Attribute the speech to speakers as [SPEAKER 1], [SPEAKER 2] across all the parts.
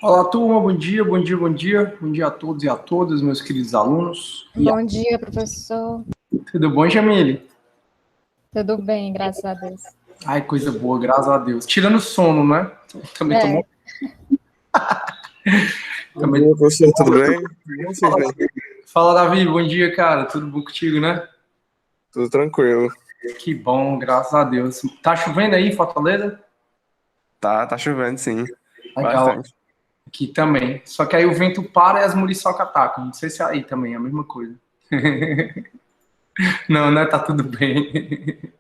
[SPEAKER 1] Olá, turma, bom dia, bom dia, bom dia. Bom dia a todos e a todas, meus queridos alunos.
[SPEAKER 2] Bom dia, professor.
[SPEAKER 1] Tudo bom, Jamile?
[SPEAKER 2] Tudo bem, graças a Deus.
[SPEAKER 1] Ai, coisa boa, graças a Deus. Tirando o sono, né? Também tomou.
[SPEAKER 2] É,
[SPEAKER 3] Bom
[SPEAKER 1] Também...
[SPEAKER 3] dia, professor, tudo bem? Como vocês
[SPEAKER 1] Fala,
[SPEAKER 3] vêm?
[SPEAKER 1] fala, Davi, bom dia, cara. Tudo bom contigo, né?
[SPEAKER 3] Tudo tranquilo.
[SPEAKER 1] Que bom, graças a Deus. Tá chovendo aí em Fortaleza?
[SPEAKER 3] Tá chovendo, sim.
[SPEAKER 1] Legal,
[SPEAKER 3] Bastante.
[SPEAKER 1] aqui também. Só que aí o vento para e as muriçoca atacam. Não sei se é aí também, é a mesma coisa. Não, né? Tá tudo bem.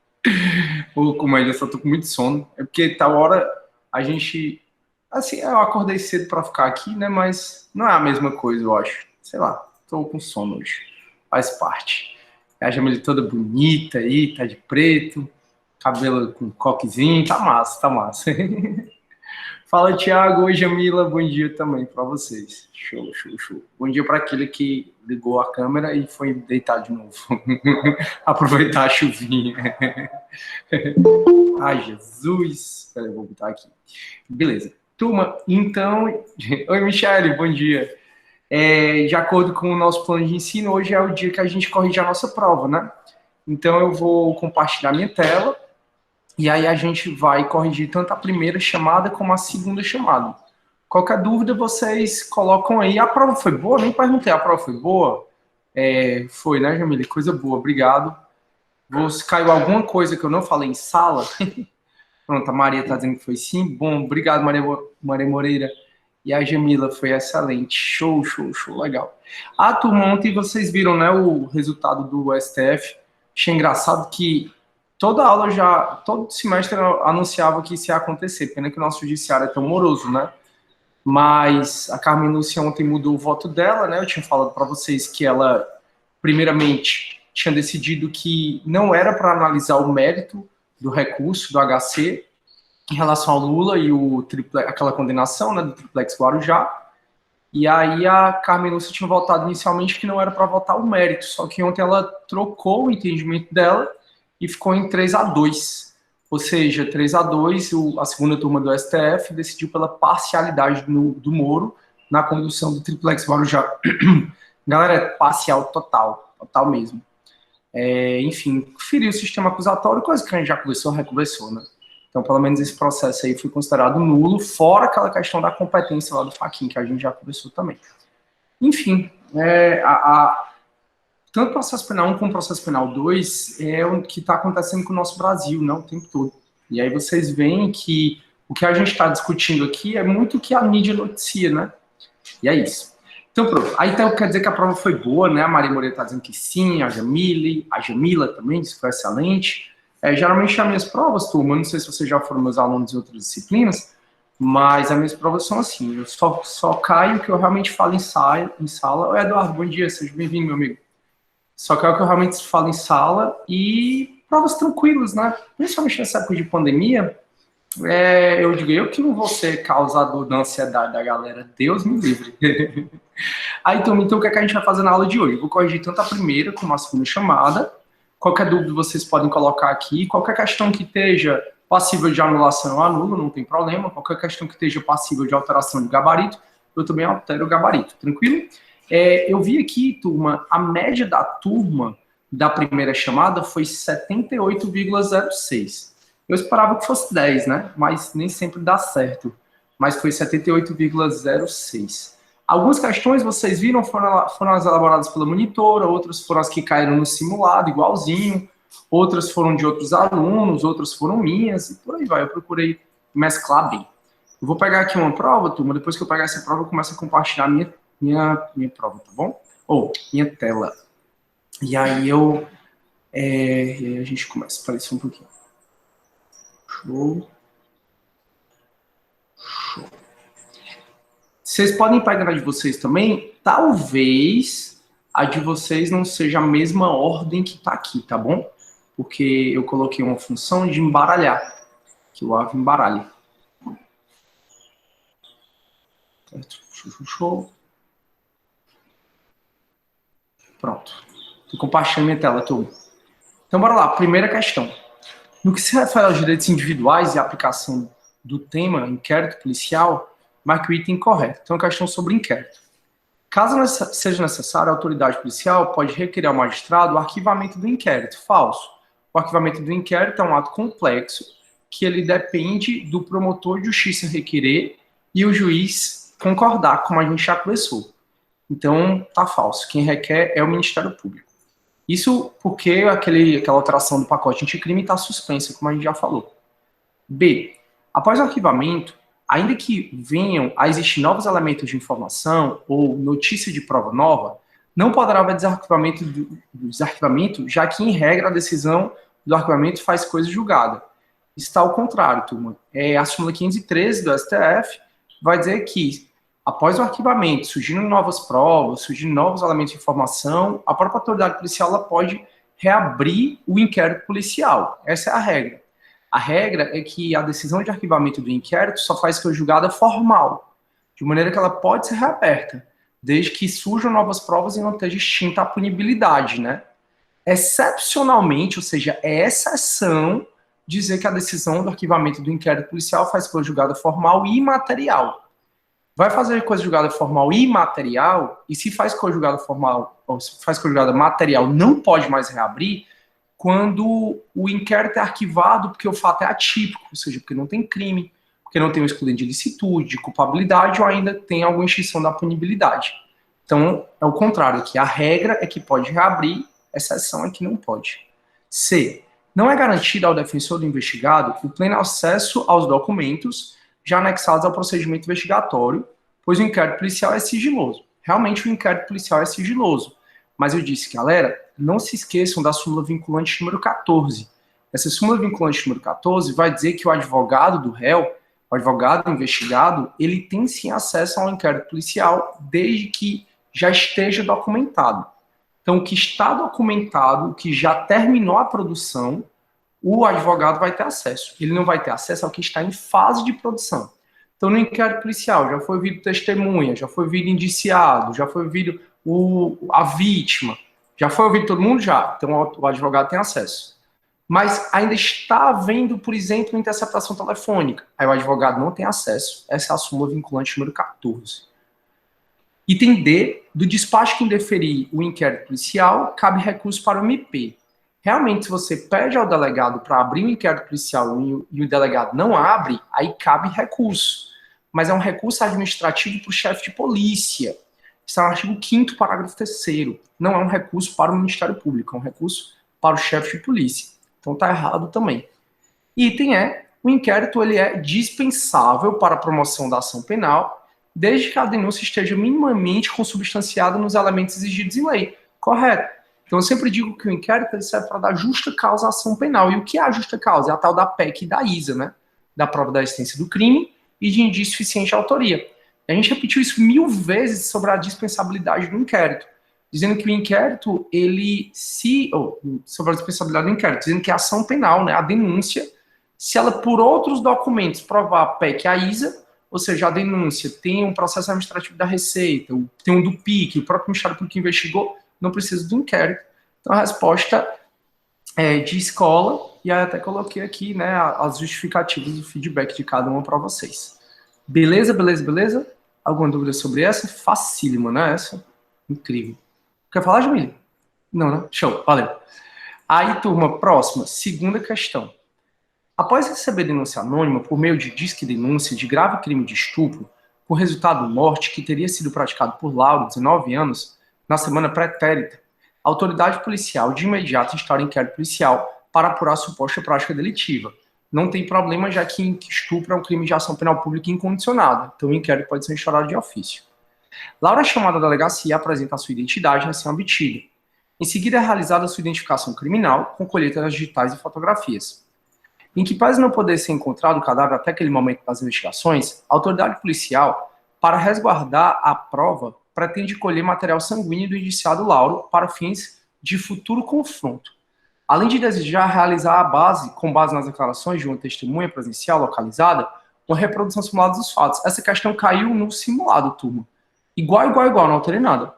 [SPEAKER 1] Ô, comédia, só tô com muito sono. É porque tal hora a gente. Assim, eu acordei cedo pra ficar aqui, né? Mas não é a mesma coisa, eu acho. Sei lá, tô com sono hoje. Faz parte. A Jamile toda bonita aí, tá de preto, cabelo com coquezinho, tá massa, tá massa. Fala, Thiago. Oi, Jamila. Bom dia também pra vocês. Show, show, show. Bom dia pra aquele que ligou a câmera e foi deitar de novo. Aproveitar a chuvinha. Ai, Jesus. Peraí, eu vou botar aqui. Beleza. Turma, então... Oi, Michele, bom dia. De acordo com o nosso plano de ensino, hoje é o dia que a gente corrige a nossa prova, né? Então, eu vou compartilhar minha tela e aí a gente vai corrigir tanto a primeira chamada como a segunda chamada. Qualquer dúvida, vocês colocam aí. A prova foi boa? Nem perguntei. A prova foi boa? Foi, né, Jamile? Coisa boa, obrigado. Caiu alguma coisa que eu não falei em sala? Pronto, a Maria está dizendo que foi sim. Bom, obrigado, Maria Moreira. E a Jamila foi excelente. Show, show, show, legal. A turma, ontem vocês viram, né, o resultado do STF. Achei engraçado que toda aula todo semestre anunciava que isso ia acontecer. Pena que o nosso judiciário é tão moroso, né? Mas a Carmen Lúcia ontem mudou o voto dela, né? Eu tinha falado para vocês que ela, primeiramente, tinha decidido que não era para analisar o mérito do recurso do HC em relação ao Lula e aquela condenação, né, do triplex Guarujá. E aí a Carmen Lúcia tinha votado inicialmente que não era para votar o mérito, só que ontem ela trocou o entendimento dela e ficou em 3-2. Ou seja, 3-2, a segunda turma do STF decidiu pela parcialidade do Moro na condução do triplex Guarujá. Galera, é parcial total mesmo. Enfim, feriu o sistema acusatório, coisa que a gente já reconversou, né? Então, pelo menos esse processo aí foi considerado nulo, fora aquela questão da competência lá do Fachin, que a gente já conversou também. Enfim, tanto o processo penal 1 como o processo penal 2 é o que está acontecendo com o nosso Brasil, né, o tempo todo. E aí vocês veem que o que a gente está discutindo aqui é muito o que a mídia noticia, né? E é isso. Então, pronto. Aí então, quer dizer que a prova foi boa, né? A Maria Moreira está dizendo que sim, a Jamila também disse que foi excelente. Geralmente as minhas provas, turma, não sei se vocês já foram meus alunos em outras disciplinas, mas as minhas provas são assim, eu só caio o que eu realmente falo em sala. Oi, Eduardo, bom dia, seja bem-vindo, meu amigo. Só caio o que eu realmente falo em sala e provas tranquilas, né? Principalmente nessa época de pandemia, eu digo, eu que não vou ser causador da ansiedade da galera, Deus me livre. Aí, então, o que é que a gente vai fazer na aula de hoje? Eu vou corrigir tanto a primeira como a segunda chamada. Qualquer dúvida vocês podem colocar aqui. Qualquer questão que esteja passível de anulação, eu anulo, não tem problema. Qualquer questão que esteja passível de alteração de gabarito, eu também altero o gabarito, tranquilo? Eu vi aqui, turma, a média da turma da primeira chamada foi 78,06. Eu esperava que fosse 10, né? Mas nem sempre dá certo. Mas foi 78,06. Algumas questões, vocês viram, foram as elaboradas pela monitora, outras foram as que caíram no simulado, igualzinho, outras foram de outros alunos, outras foram minhas, e por aí vai. Eu procurei mesclar bem. Eu vou pegar aqui uma prova, turma, depois que eu pegar essa prova, eu começo a compartilhar minha prova, tá bom? Minha tela. E aí a gente começa a aparecer um pouquinho. Show. Vocês podem pegar a de vocês também. Talvez a de vocês não seja a mesma ordem que está aqui, tá bom? Porque eu coloquei uma função de embaralhar, que o AVE embaralha. Certo? Show. Pronto. Estou compartilhando minha tela, turma. Então, bora lá. Primeira questão. No que se refere aos direitos individuais e a aplicação do tema inquérito policial, marque o item correto. Então, é uma questão sobre inquérito. Caso seja necessário, a autoridade policial pode requerer ao magistrado o arquivamento do inquérito. Falso. O arquivamento do inquérito é um ato complexo que ele depende do promotor de justiça requerer e o juiz concordar, como a gente já conversou. Então, tá falso. Quem requer é o Ministério Público. Isso porque aquela alteração do pacote anticrime está suspensa, como a gente já falou. B. Após o arquivamento, ainda que venham a existir novos elementos de informação ou notícia de prova nova, não poderá haver desarquivamento, já que, em regra, a decisão do arquivamento faz coisa julgada. Está ao contrário, turma. A súmula 513 do STF vai dizer que, após o arquivamento, surgindo novas provas, surgindo novos elementos de informação, a própria autoridade policial ela pode reabrir o inquérito policial. Essa é a regra. A regra é que a decisão de arquivamento do inquérito só faz coisa julgada formal, de maneira que ela pode ser reaberta, desde que surjam novas provas e não esteja extinta a punibilidade, né? Excepcionalmente, ou seja, é exceção dizer que a decisão do arquivamento do inquérito policial faz coisa julgada formal e imaterial. Vai fazer coisa julgada formal e imaterial, e se faz coisa julgada formal, ou se faz coisa julgada material, não pode mais reabrir, quando o inquérito é arquivado porque o fato é atípico, ou seja, porque não tem crime, porque não tem um excludente de licitude, de culpabilidade, ou ainda tem alguma extinção da punibilidade. Então, é o contrário aqui. A regra é que pode reabrir, a exceção é que não pode. C. Não é garantido ao defensor do investigado o pleno acesso aos documentos já anexados ao procedimento investigatório, pois o inquérito policial é sigiloso. Realmente, o inquérito policial é sigiloso. Mas eu disse, galera, não se esqueçam da súmula vinculante número 14. Essa súmula vinculante número 14 vai dizer que o advogado do réu, o advogado do investigado, ele tem sim acesso ao inquérito policial desde que já esteja documentado. Então, o que está documentado, o que já terminou a produção, o advogado vai ter acesso. Ele não vai ter acesso ao que está em fase de produção. Então, no inquérito policial, já foi ouvido testemunha, já foi ouvido indiciado, já foi ouvido a vítima, já foi ouvido todo mundo? Já. Então, o advogado tem acesso. Mas ainda está havendo, por exemplo, interceptação telefônica. Aí o advogado não tem acesso. Essa é a súmula vinculante número 14. Item D, do despacho que indeferir o inquérito policial, cabe recurso para o MP. Realmente, se você pede ao delegado para abrir o inquérito policial e o delegado não abre, aí cabe recurso. Mas é um recurso administrativo para o chefe de polícia. Está no artigo 5º, parágrafo 3º. Não é um recurso para o Ministério Público, é um recurso para o chefe de polícia. Então está errado também. Item E, o inquérito ele é dispensável para a promoção da ação penal, desde que a denúncia esteja minimamente consubstanciada nos elementos exigidos em lei. Correto. Então eu sempre digo que o inquérito ele serve para dar justa causa à ação penal. E o que é a justa causa? É a tal da PEC e da ISA, né? Da prova da existência do crime e de indício suficiente de autoria. A gente repetiu isso 1000 vezes sobre a dispensabilidade do inquérito, dizendo que o inquérito, sobre a dispensabilidade do inquérito, dizendo que a ação penal, né, a denúncia, se ela por outros documentos provar a PEC e a ISA, ou seja, a denúncia tem um processo administrativo da Receita, tem um do PIC, o próprio Ministério Público investigou, não precisa do inquérito. Então a resposta é de escola, e aí até coloquei aqui, né, as justificativas do feedback de cada uma para vocês. Beleza, beleza, beleza? Alguma dúvida sobre essa? Facílima, né? Essa? Incrível. Quer falar, Jamile? Não, né? Show, valeu. Aí, turma, próxima, segunda questão. Após receber denúncia anônima por meio de disque denúncia de grave crime de estupro, com resultado morte que teria sido praticado por Lauro, 19 anos, na semana pretérita, a autoridade policial de imediato instaura inquérito policial para apurar a suposta prática delitiva. Não tem problema, já que estupro é um crime de ação penal pública incondicionada. Então o inquérito pode ser instaurado de ofício. Laura é chamada à delegacia e apresenta a sua identidade recém-obtida. Em seguida é realizada a sua identificação criminal, com colheita das digitais e fotografias. Em que pese não poder ser encontrado o cadáver até aquele momento das investigações, a autoridade policial, para resguardar a prova, pretende colher material sanguíneo do indiciado Lauro para fins de futuro confronto. Além de desejar realizar com base nas declarações de uma testemunha presencial localizada, uma reprodução simulada dos fatos. Essa questão caiu no simulado, turma. Igual, não alterei nada.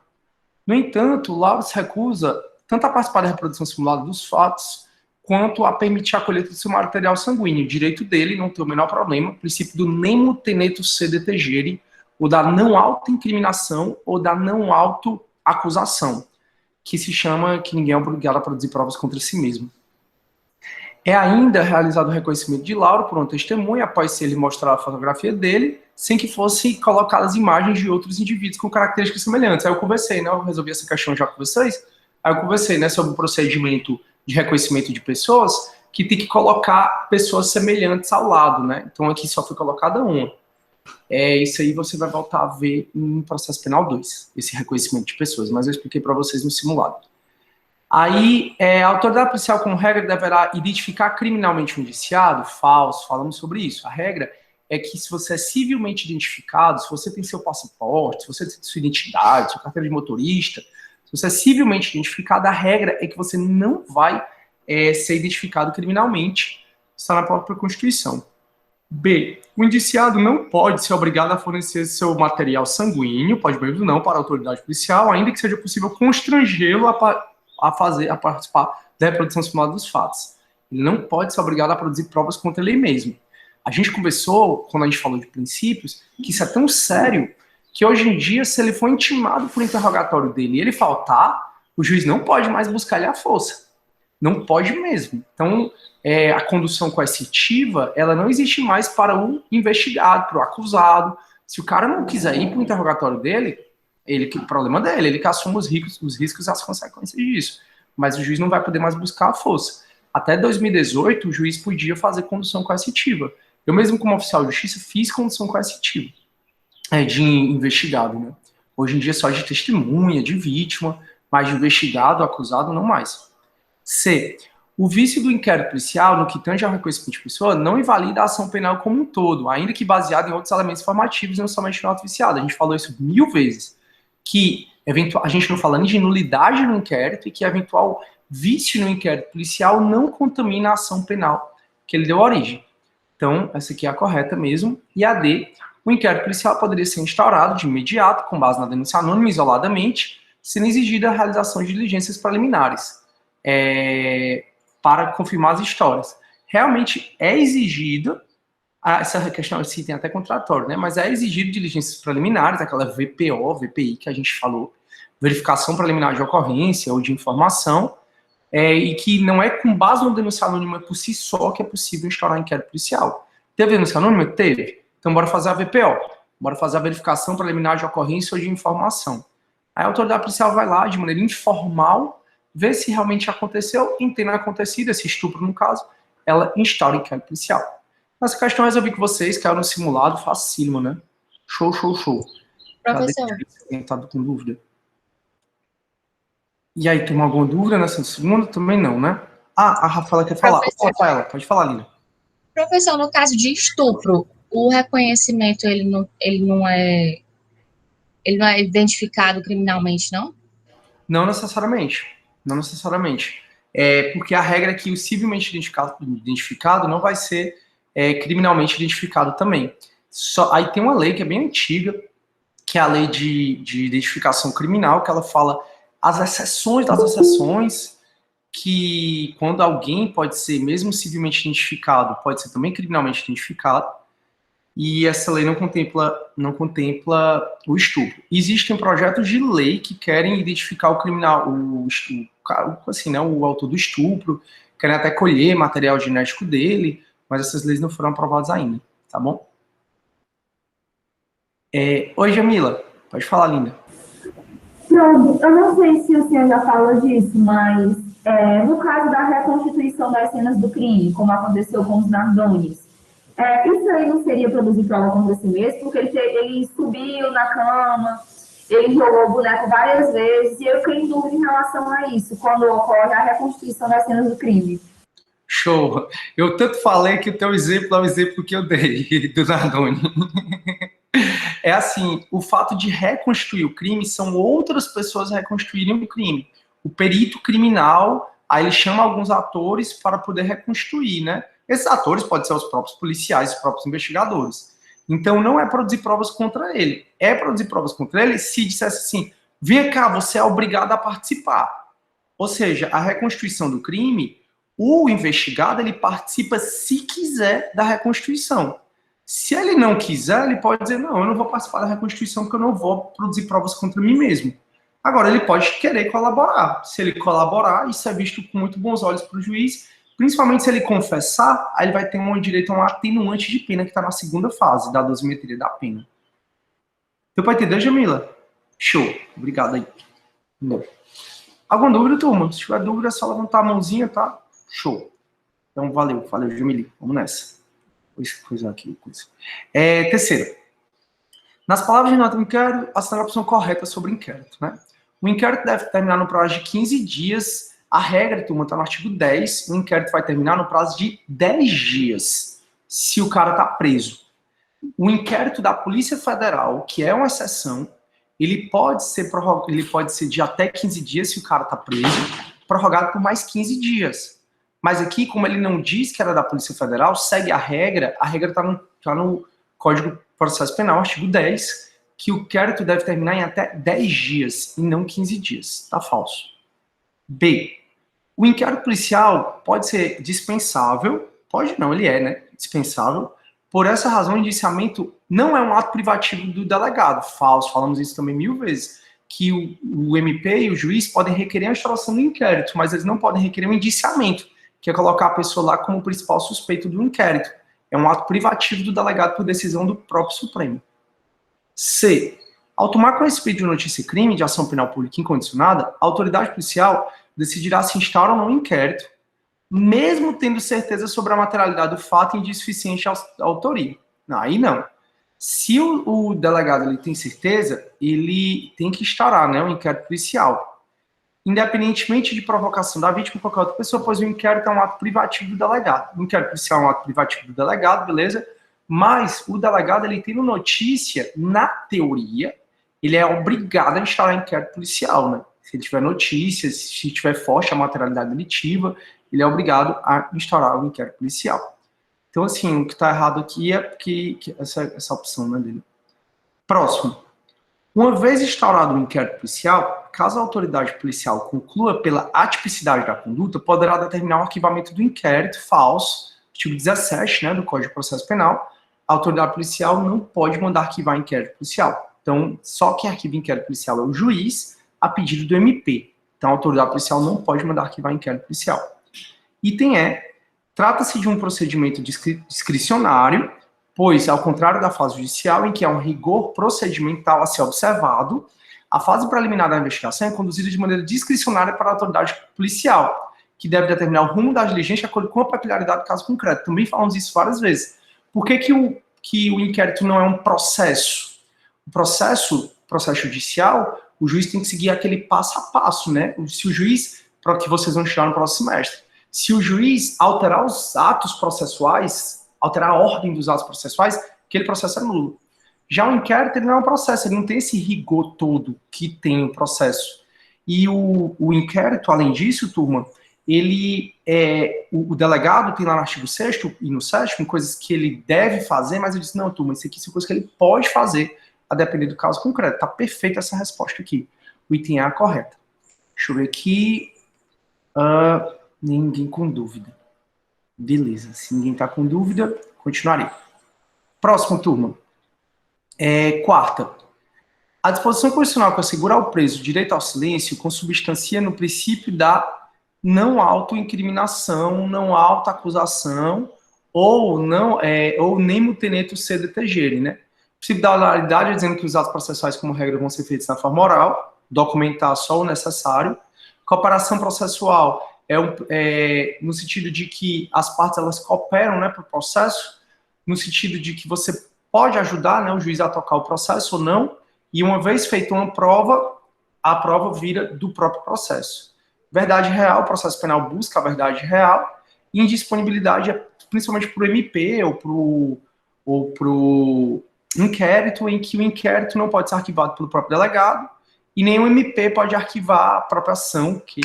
[SPEAKER 1] No entanto, Lauro se recusa tanto a participar da reprodução simulada dos fatos, quanto a permitir a colheita do seu material sanguíneo. Direito dele, não tem o menor problema. O princípio do nemo tenetur sede tegere, ou da não autoincriminação ou da não autoacusação, que se chama que ninguém é obrigado a produzir provas contra si mesmo. É ainda realizado o reconhecimento de laudo por uma testemunha, após ele mostrar a fotografia dele, sem que fosse colocadas imagens de outros indivíduos com características semelhantes. Aí eu conversei, né? Eu resolvi essa questão já com vocês. Aí eu conversei, né, sobre o procedimento de reconhecimento de pessoas, que tem que colocar pessoas semelhantes ao lado, né? Então aqui só foi colocada uma. Isso aí você vai voltar a ver em processo penal 2, esse reconhecimento de pessoas, mas eu expliquei para vocês no simulado. Aí, a autoridade policial, como regra, deverá identificar criminalmente o indiciado? Falso, falamos sobre isso. A regra é que se você é civilmente identificado, se você tem seu passaporte, se você tem sua identidade, sua carteira de motorista, se você é civilmente identificado, a regra é que você não vai ser identificado criminalmente, está na própria Constituição. B. O indiciado não pode ser obrigado a fornecer seu material sanguíneo, pode mesmo não, para a autoridade policial, ainda que seja possível constrangê-lo a participar da reprodução simulada dos fatos. Ele não pode ser obrigado a produzir provas contra ele mesmo. A gente conversou, quando a gente falou de princípios, que isso é tão sério que hoje em dia, se ele for intimado por interrogatório dele e ele faltar, o juiz não pode mais buscar ele à força. Não pode mesmo. Então, a condução coercitiva, ela não existe mais para o investigado, para o acusado. Se o cara não quiser ir para o interrogatório dele, o problema dele, ele que assume os riscos e as consequências disso. Mas o juiz não vai poder mais buscar a força. Até 2018, o juiz podia fazer condução coercitiva. Eu mesmo, como oficial de justiça, fiz condução coercitiva de investigado, né? Hoje em dia só de testemunha, de vítima, mas de investigado, acusado, não mais. C. O vício do inquérito policial, no que tange ao reconhecimento de pessoa, não invalida a ação penal como um todo, ainda que baseado em outros elementos informativos e não somente no auto viciado. A gente falou isso 1000 vezes. Que a gente não fala nem de nulidade no inquérito e que eventual vício no inquérito policial não contamina a ação penal que ele deu origem. Então, essa aqui é a correta mesmo. E a D, o inquérito policial poderia ser instaurado de imediato, com base na denúncia anônima, isoladamente, sendo exigida a realização de diligências preliminares para confirmar as histórias. Realmente é exigida, essa questão esse tem até contraditório, né? Mas é exigido diligências preliminares, aquela VPO, VPI que a gente falou, verificação preliminar de ocorrência ou de informação, e que não é com base no denúncia anônima por si só que é possível instaurar inquérito policial. Teve denúncia anônima? Teve. Então bora fazer a VPO, bora fazer a verificação preliminar de ocorrência ou de informação. Aí a autoridade policial vai lá, de maneira informal, ver se realmente aconteceu, e tendo acontecido, esse estupro no caso, ela instaura inquérito policial. Essa questão eu resolvi com vocês, caiu no simulado, facílimo, né? Show, show, show.
[SPEAKER 2] Professor.
[SPEAKER 1] Quem tá com dúvida? E aí, tem alguma dúvida nessa segunda? Também não, né? A Rafaela quer falar. Rafaela, pode falar, Lina.
[SPEAKER 4] Professor, no caso de estupro, o reconhecimento ele não é identificado criminalmente, não?
[SPEAKER 1] Não necessariamente. Não necessariamente. Porque a regra é que o civilmente identificado não vai ser criminalmente identificado também. Aí tem uma lei que é bem antiga, que é a lei de identificação criminal, que ela fala as exceções das exceções, que quando alguém pode ser mesmo civilmente identificado, pode ser também criminalmente identificado, e essa lei não contempla o estupro. Existem projetos de lei que querem identificar o criminal, o autor do estupro, querem até colher material genético dele, mas essas leis não foram aprovadas ainda, tá bom? Oi, Jamila, pode falar, linda.
[SPEAKER 5] Não, eu não sei se o senhor já falou disso, mas no caso da reconstituição das cenas do crime, como aconteceu com os Nardones, isso aí não seria produzir prova contra si mesmo, porque ele subiu na cama, ele jogou o boneco várias vezes, e eu fiquei em dúvida em relação a isso, quando ocorre a reconstituição das cenas do crime.
[SPEAKER 1] Show! Eu tanto falei que o teu exemplo é o exemplo que eu dei, do Nardoni. É assim, o fato de reconstruir o crime são outras pessoas reconstruírem o crime. O perito criminal, aí ele chama alguns atores para poder reconstruir, né? Esses atores podem ser os próprios policiais, os próprios investigadores. Então, não é produzir provas contra ele. É produzir provas contra ele se dissesse assim, vem cá, você é obrigado a participar. Ou seja, a reconstituição do crime, O investigado, ele participa, se quiser, da reconstituição. Se ele não quiser, ele pode dizer, não, eu não vou participar da reconstituição porque eu não vou produzir provas contra mim mesmo. Agora, ele pode querer colaborar. Se ele colaborar, isso é visto com muito bons olhos para o juiz, principalmente se ele confessar, aí ele vai ter um direito a um atenuante de pena que está na segunda fase da dosimetria da pena. Deu para entender, Jamila? Show. Obrigado aí. Não. Alguma dúvida, turma? Se tiver dúvida, é só levantar a mãozinha, tá? Show. Então, valeu, Jamila. Vamos nessa. Vou coisa aqui. Terceiro. Nas palavras de nota do inquérito, assinale a opção correta sobre o inquérito, né? O inquérito deve terminar no prazo de 15 dias. A regra, turma, está no artigo 10. O inquérito vai terminar no prazo de 10 dias, se o cara está preso. O inquérito da Polícia Federal, que é uma exceção, ele pode ser de até 15 dias, se o cara está preso, prorrogado por mais 15 dias. Mas aqui, como ele não diz que era da Polícia Federal, segue a regra está no Código de Processo Penal, artigo 10, que o inquérito deve terminar em até 10 dias, e não 15 dias. Tá falso. B. O inquérito policial pode ser dispensável, pode não, ele é, né? Dispensável. Por essa razão, o indiciamento não é um ato privativo do delegado. Falso, falamos isso também 1000 vezes. Que o MP e o juiz podem requerer a instauração do inquérito, mas eles não podem requerer um indiciamento, que é colocar a pessoa lá como principal suspeito do inquérito. É um ato privativo do delegado por decisão do próprio Supremo. C. Ao tomar conhecimento de notícia crime de ação penal pública incondicionada, a autoridade policial decidirá se instaura ou não um inquérito, mesmo tendo certeza sobre a materialidade do fato e insuficiente autoria. Aí não. Se o delegado ele tem certeza, ele tem que instaurar, né, um inquérito policial. Independentemente de provocação da vítima ou qualquer outra pessoa, pois o inquérito é um ato privativo do delegado. O inquérito policial é um ato privativo do delegado, beleza? Mas o delegado, ele tendo notícia, na teoria, ele é obrigado a instaurar inquérito policial, né? Se ele tiver notícia, se tiver forte a materialidade delitiva, ele é obrigado a instaurar o inquérito policial. Então, assim, o que está errado aqui é que essa opção, né, dele. Próximo. Uma vez instaurado o inquérito policial, caso a autoridade policial conclua pela atipicidade da conduta, poderá determinar o arquivamento do inquérito falso, artigo 17, né, do Código de Processo Penal. A autoridade policial não pode mandar arquivar inquérito policial. Então, só quem arquiva inquérito policial é o juiz, a pedido do MP. Então, a autoridade policial não pode mandar arquivar inquérito policial. Item E. Trata-se de um procedimento discricionário, pois, ao contrário da fase judicial, em que há um rigor procedimental a ser observado, a fase preliminar da investigação é conduzida de maneira discricionária para a autoridade policial, que deve determinar o rumo da diligência de acordo com a peculiaridade do caso concreto. Também falamos isso várias vezes. Por que o inquérito não é um processo? O processo judicial, o juiz tem que seguir aquele passo a passo, né? Se o juiz, para que vocês vão estudar no próximo semestre, se o juiz alterar os atos processuais, alterar a ordem dos atos processuais, aquele processo é nulo. Já o inquérito, ele não é um processo, ele não tem esse rigor todo que tem o processo. E o inquérito, além disso, turma, o delegado tem lá no artigo 6º e no 7º coisas que ele deve fazer, mas eu disse, não, turma, isso aqui são coisas que ele pode fazer, a depender do caso concreto. Tá perfeita essa resposta aqui. O item A é correto. Deixa eu ver aqui. Ninguém com dúvida. Beleza. Se ninguém tá com dúvida, continuarei. Próximo, turma. Quarta. A disposição constitucional que assegura ao preso o direito ao silêncio consubstancia no princípio da não autoincriminação, não autoacusação ou nem muteneto sede tegere, né? O princípio da oralidade dizendo que os atos processuais, como regra, vão ser feitos na forma oral, documentar só o necessário. Cooperação processual no sentido de que as partes elas cooperam, né, para o processo, no sentido de que você pode ajudar, né, o juiz a tocar o processo ou não, e uma vez feita uma prova, a prova vira do próprio processo. Verdade real, o processo penal busca a verdade real, e indisponibilidade é principalmente para o MP ou para o inquérito, em que o inquérito não pode ser arquivado pelo próprio delegado, e nem o MP pode arquivar a própria ação que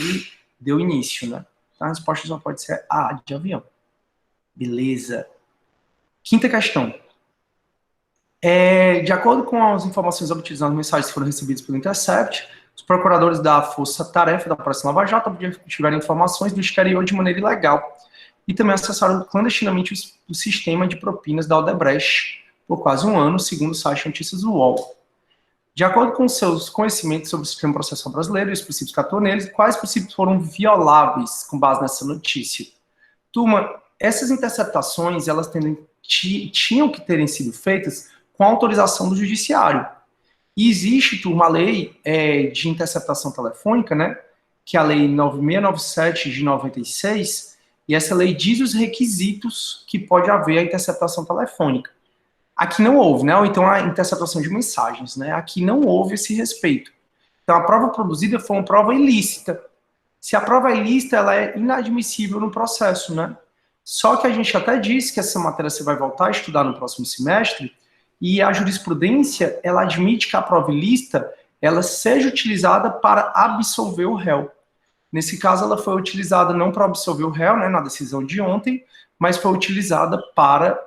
[SPEAKER 1] deu início, né? Então, a resposta só pode ser A, de avião. Beleza. Quinta questão. De acordo com as informações obtidas nas mensagens que foram recebidas pelo Intercept, Os procuradores da Força Tarefa da Operação Lava Jato tiveram informações do exterior de maneira ilegal e também acessaram clandestinamente o sistema de propinas da Odebrecht por quase um ano, segundo o site Notícias do UOL. De acordo com seus conhecimentos sobre o sistema processual brasileiro e os princípios que atuam neles, quais princípios foram violáveis com base nessa notícia? Turma, essas interceptações, elas tinham que terem sido feitas com autorização do judiciário. E existe, turma, a lei de interceptação telefônica, né, que é a lei 9697 de 96, e essa lei diz os requisitos que pode haver a interceptação telefônica. Aqui não houve, né, ou então a interceptação de mensagens, né, aqui não houve esse respeito. Então a prova produzida foi uma prova ilícita. Se a prova é ilícita, ela é inadmissível no processo, né. Só que a gente até disse que essa matéria você vai voltar a estudar no próximo semestre, e a jurisprudência, ela admite que a prova ilícita, ela seja utilizada para absolver o réu. Nesse caso, ela foi utilizada não para absolver o réu, né, na decisão de ontem, mas foi utilizada para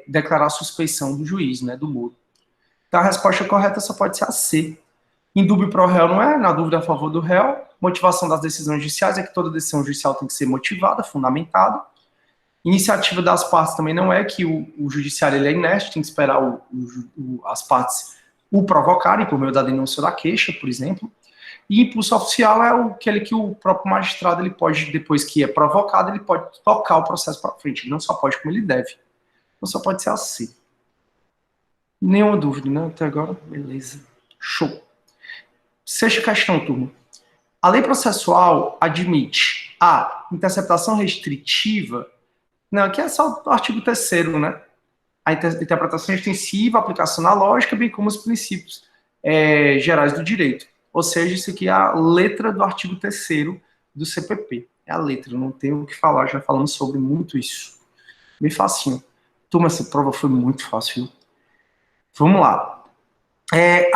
[SPEAKER 1] declarar a suspeição do juiz, né, do Moro. Então, a resposta correta só pode ser a C. Indúbio pro réu não é, na dúvida a favor do réu. Motivação das decisões judiciais é que toda decisão judicial tem que ser motivada, fundamentada. Iniciativa das partes também não é que o judiciário ele é inerte, tem que esperar as partes o provocarem por meio da denúncia ou da queixa, por exemplo. E impulso oficial é aquele que o próprio magistrado ele pode, depois que é provocado, ele pode tocar o processo para frente. Ele não só pode como ele deve. Não só pode ser assim. Nenhuma dúvida, né? Até agora, beleza. Show. Sexta questão, turma. A lei processual admite a interceptação restritiva. Não, aqui é só o artigo 3º, né? A interpretação extensiva, a aplicação na lógica, bem como os princípios gerais do direito. Ou seja, isso aqui é a letra do artigo 3º do CPP. É a letra, não tenho o que falar, já falamos sobre muito isso. Bem facinho. Turma, essa prova foi muito fácil. Vamos lá.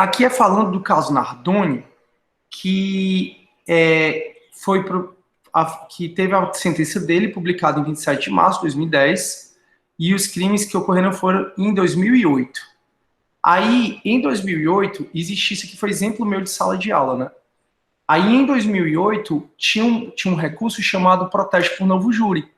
[SPEAKER 1] Aqui é falando do caso Nardoni, que que teve a sentença dele publicada em 27 de março de 2010, e os crimes que ocorreram foram em 2008. Aí, em 2008, existia isso aqui, foi exemplo meu de sala de aula, né? Aí, em 2008, tinha um recurso chamado protesto por novo júri.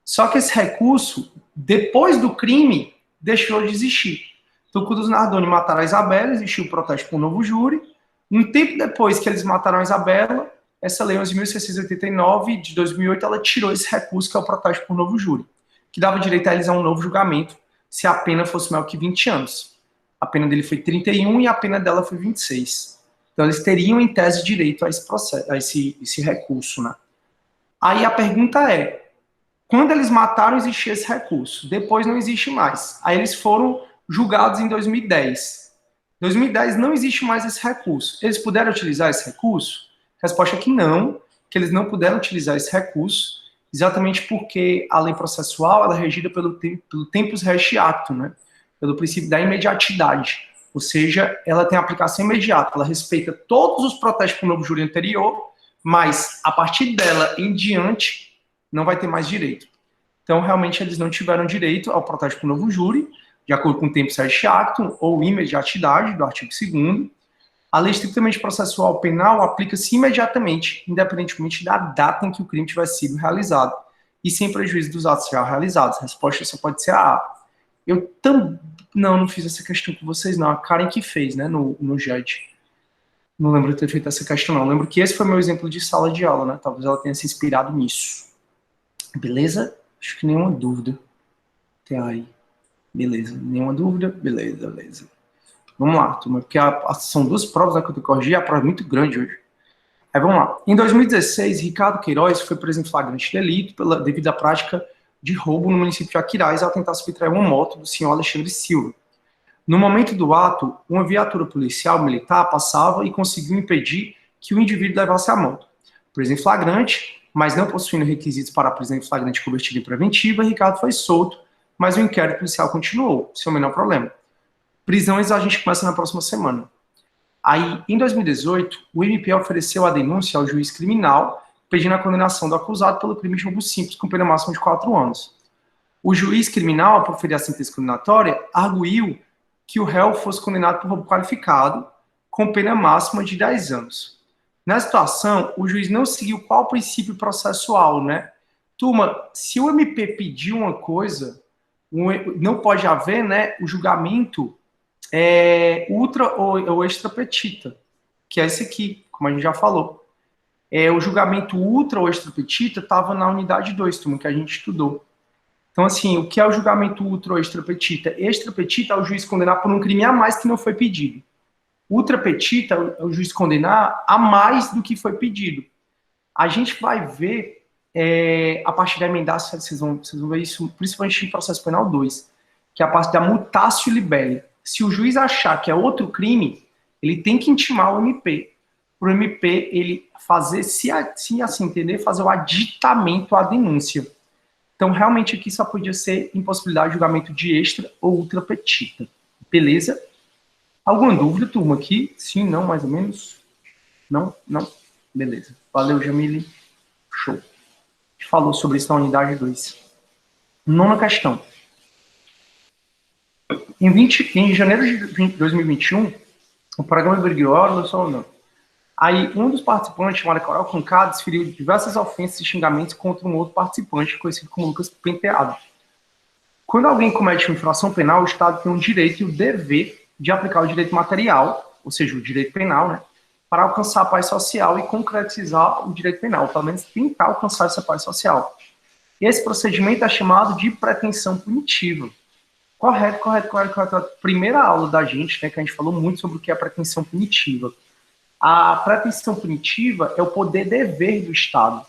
[SPEAKER 1] Só que esse recurso, depois do crime, deixou de existir. Então, quando os Nardoni mataram a Isabela, existiu o protesto por novo júri. Um tempo depois que eles mataram a Isabela, essa lei 11.689 de 2008, ela tirou esse recurso, que é o protesto por novo júri, que dava direito a eles a um novo julgamento, se a pena fosse maior que 20 anos. A pena dele foi 31 e a pena dela foi 26. Então, eles teriam, em tese, direito a esse processo, a esse recurso, né? Aí a pergunta é, quando eles mataram, existia esse recurso. Depois não existe mais. Aí eles foram julgados em 2010. Em 2010 não existe mais esse recurso. Eles puderam utilizar esse recurso? Resposta é que não, que eles não puderam utilizar esse recurso, exatamente porque a lei processual ela é regida pelo tempus regit actum, né? Pelo princípio da imediatidade. Ou seja, ela tem aplicação imediata, ela respeita todos os protestos por novo júri anterior, mas a partir dela em diante não vai ter mais direito. Então, realmente, eles não tiveram direito ao protesto por novo júri, de acordo com o tempus regit actum ou imediatidade do artigo 2º. A lei estritamente processual penal aplica-se imediatamente, independentemente da data em que o crime tiver sido realizado, e sem prejuízo dos atos já realizados. A resposta só pode ser a A. Eu também não fiz essa questão com vocês, não. A Karen que fez, né, no JED. Não lembro de ter feito essa questão, não. Eu lembro que esse foi meu exemplo de sala de aula, né? Talvez ela tenha se inspirado nisso. Beleza? Acho que nenhuma dúvida. Até aí. Beleza. Nenhuma dúvida? Beleza. Vamos lá, turma, porque são duas provas, né, que eu tenho que corrigir, a prova é muito grande hoje. Aí vamos lá. Em 2016, Ricardo Queiroz foi preso em flagrante delito devido à prática de roubo no município de Aquiraz ao tentar subtrair uma moto do senhor Alexandre Silva. No momento do ato, uma viatura policial militar passava e conseguiu impedir que o indivíduo levasse a moto. Preso em flagrante, mas não possuindo requisitos para a prisão em flagrante convertida em preventiva, Ricardo foi solto, mas o inquérito policial continuou, sem o menor problema. Prisões a gente começa na próxima semana. Aí, em 2018, o MP ofereceu a denúncia ao juiz criminal, pedindo a condenação do acusado pelo crime de roubo simples, com pena máxima de 4 anos. O juiz criminal, ao proferir a sentença condenatória, arguiu que o réu fosse condenado por roubo qualificado, com pena máxima de 10 anos. Na situação, o juiz não seguiu qual princípio processual, né? Turma, se o MP pedir uma coisa, não pode haver, né, o julgamento ultra ou extra petita, que é esse aqui, como a gente já falou. O julgamento ultra ou extra petita estava na unidade 2, turma, que a gente estudou. Então, assim, o que é o julgamento ultra ou extra petita? Extra petita é o juiz condenar por um crime a mais que não foi pedido. Ultra petita é o juiz condenar a mais do que foi pedido. A gente vai ver, a partir da emenda, vocês vão ver isso, principalmente em processo penal 2, que é a parte da mutatio libelli. Se o juiz achar que é outro crime, ele tem que intimar o MP. Para o MP, ele fazer, se assim entender, fazer o aditamento à denúncia. Então, realmente, aqui só podia ser impossibilidade de julgamento de extra ou ultra petita. Beleza? Alguma dúvida, turma, aqui? Sim, não, mais ou menos? Não? Não? Beleza. Valeu, Jamile. Show. A gente falou sobre isso na unidade 2. Nona questão. Em janeiro de 2021, o programa Briguiora lançou não. Aí, um dos participantes, chamado Coral Conká, desferiu diversas ofensas e xingamentos contra um outro participante, conhecido como Lucas Penteado. Quando alguém comete uma infração penal, o Estado tem o direito e o dever de aplicar o direito material, ou seja, o direito penal, né, para alcançar a paz social e concretizar o direito penal, pelo menos tentar alcançar essa paz social. Esse procedimento é chamado de pretensão punitiva. Correto. Primeira aula da gente, né, que a gente falou muito sobre o que é a pretensão punitiva. A pretensão punitiva é o poder-dever do Estado.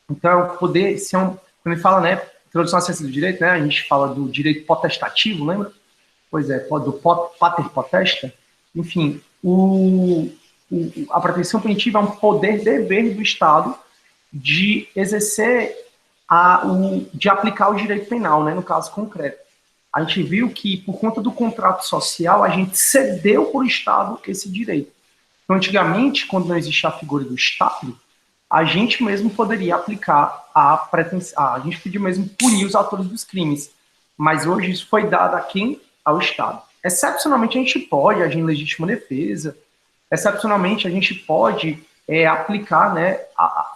[SPEAKER 1] Então, é o poder, quando ele fala, né, introdução à ciência do direito, né, a gente fala do direito potestativo, lembra? Pois é, do pater potesta. Enfim, a pretensão punitiva é um poder-dever do Estado de exercer, de aplicar o direito penal, né, no caso concreto. A gente viu que, por conta do contrato social, a gente cedeu para o Estado esse direito. Então, antigamente, quando não existia a figura do Estado, a gente mesmo poderia aplicar a gente podia mesmo punir os autores dos crimes. Mas hoje isso foi dado a quem? Ao Estado. Excepcionalmente, a gente pode agir em legítima defesa. Excepcionalmente, a gente pode aplicar, né,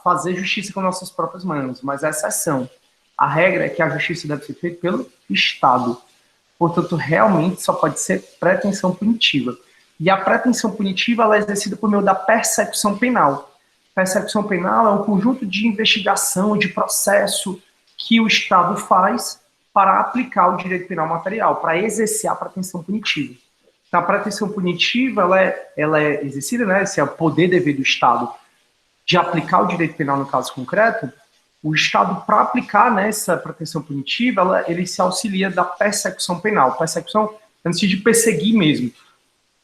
[SPEAKER 1] fazer justiça com nossas próprias mãos. Mas a exceção. A regra é que a justiça deve ser feita pelo Estado. Portanto, realmente só pode ser pretensão punitiva. E a pretensão punitiva ela é exercida por meio da persecução penal. Persecução penal é um conjunto de investigação, de processo que o Estado faz para aplicar o direito penal material, para exercer a pretensão punitiva. Então, a pretensão punitiva ela é exercida, né, esse é o poder-dever do Estado de aplicar o direito penal no caso concreto. O Estado, para aplicar nessa pretensão punitiva, ele se auxilia da persecução penal. Persecução no sentido de perseguir mesmo,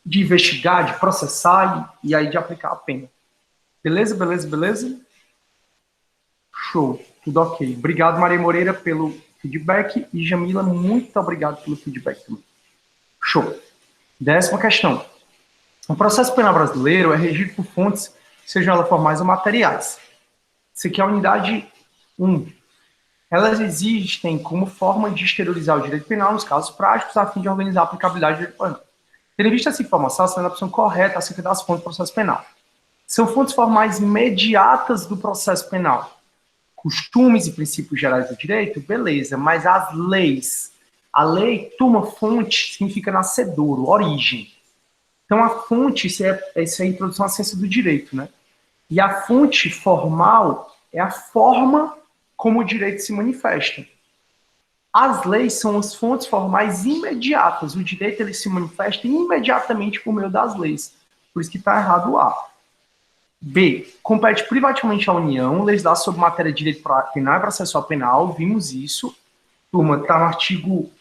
[SPEAKER 1] de investigar, de processar e aí de aplicar a pena. Beleza? Show. Tudo ok. Obrigado, Maria Moreira, pelo feedback e Jamila, muito obrigado pelo feedback também. Show. 10ª questão. O processo penal brasileiro é regido por fontes, sejam elas formais ou materiais. Isso aqui é a unidade 1. Elas existem como forma de exteriorizar o direito penal nos casos práticos, a fim de organizar a aplicabilidade do direito penal. Tendo em vista essa informação, sendo a opção correta acerca das fontes do processo penal. São fontes formais imediatas do processo penal. Costumes e princípios gerais do direito, beleza, mas as leis. A lei, turma, fonte significa nascedouro, origem. Então a fonte, isso é a introdução à ciência do direito, né? E a fonte formal é a forma como o direito se manifesta. As leis são as fontes formais imediatas. O direito ele se manifesta imediatamente por meio das leis. Por isso que está errado o A. B. Compete privativamente à União legislar sobre matéria de direito penal e processual penal. Vimos isso. Turma, está no artigo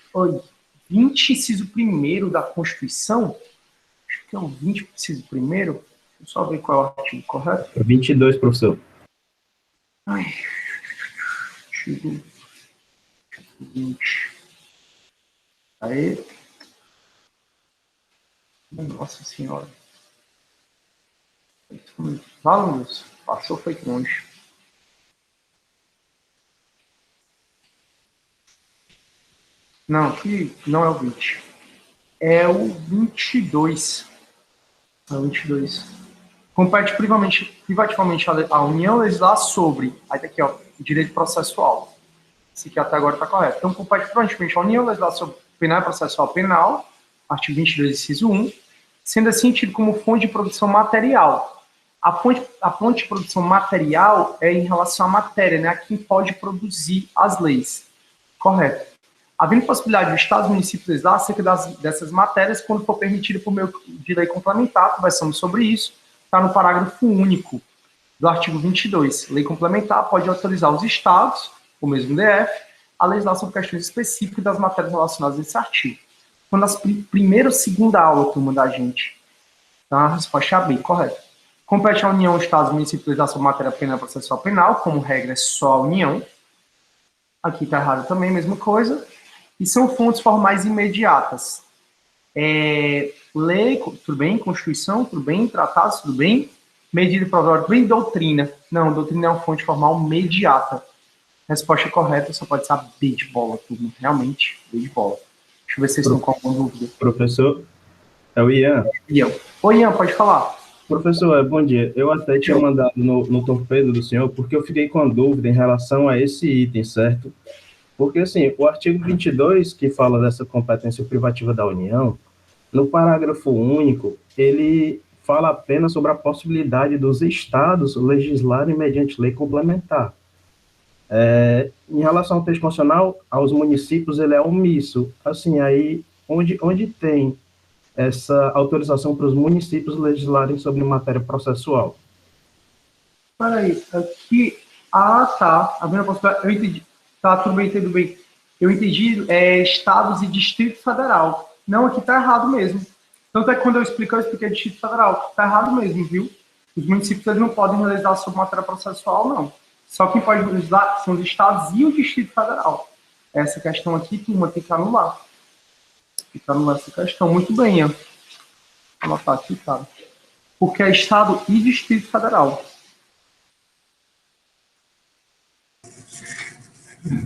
[SPEAKER 1] 20, inciso 1º da Constituição. Acho que é o 20, inciso 1º. Deixa eu só ver qual é o artigo correto.
[SPEAKER 6] 22, professor.
[SPEAKER 1] Ai. Artigo 20. Aí. Nossa Senhora. Fala, Deus. Passou, foi longe. Não, aqui não é o 20. É o 22. É o 22. Compete privativamente à União legislar sobre, aí tá aqui, ó, direito processual. Esse aqui até agora está correto. Então, compete privativamente à União legislar sobre penal e processual penal, artigo 22, inciso 1, sendo assim tido como fonte de produção material. A fonte de produção material é em relação à matéria, né, a quem pode produzir as leis. Correto. Havendo possibilidade de Estados e municípios legislar acerca dessas matérias, quando for permitido por meio de lei complementar, conversamos sobre isso, está no parágrafo único do artigo 22. Lei complementar pode autorizar os estados, o mesmo DF, a legislar sobre questões específicas das matérias relacionadas a esse artigo. Então, nas primeira ou segunda aula, turma, da gente. Então, a resposta é a B, correto. Compete à União, Estados e municípios legislar sobre matéria penal e processual penal, como regra é só a União. Aqui está errado também, mesma coisa. E são fontes formais imediatas. Lei, tudo bem? Constituição, tudo bem? Tratados, tudo bem? Medida provisória, tudo bem? Doutrina. Não, doutrina é uma fonte formal imediata. Resposta correta só pode ser a B de bola, turma. Realmente, B de bola. Deixa eu ver se vocês estão com alguma dúvida.
[SPEAKER 6] Professor, é o Ian.
[SPEAKER 1] Oi, Ian, pode falar.
[SPEAKER 6] Professor, bom dia. Eu até tinha mandado no torpedo do senhor, porque eu fiquei com a dúvida em relação a esse item, certo? Porque, assim, o artigo 22, que fala dessa competência privativa da União, no parágrafo único, ele fala apenas sobre a possibilidade dos estados legislarem mediante lei complementar. Em relação ao texto constitucional, aos municípios, ele é omisso. Assim, aí, onde tem essa autorização para os municípios legislarem sobre matéria processual?
[SPEAKER 1] Peraí, aqui... Ah, tá. Eu entendi. Tá, tudo bem. Eu entendi estados e Distrito Federal. Não, aqui tá errado mesmo. Tanto é que quando eu expliquei Distrito Federal. Tá errado mesmo, viu? Os municípios eles não podem legislar sobre matéria processual, não. Só quem pode legislar são os estados e o Distrito Federal. Essa questão aqui, turma, tem que anular. Tem que anular essa questão. Muito bem, Ian. Vou anotar aqui, cara. Porque é estado e Distrito Federal.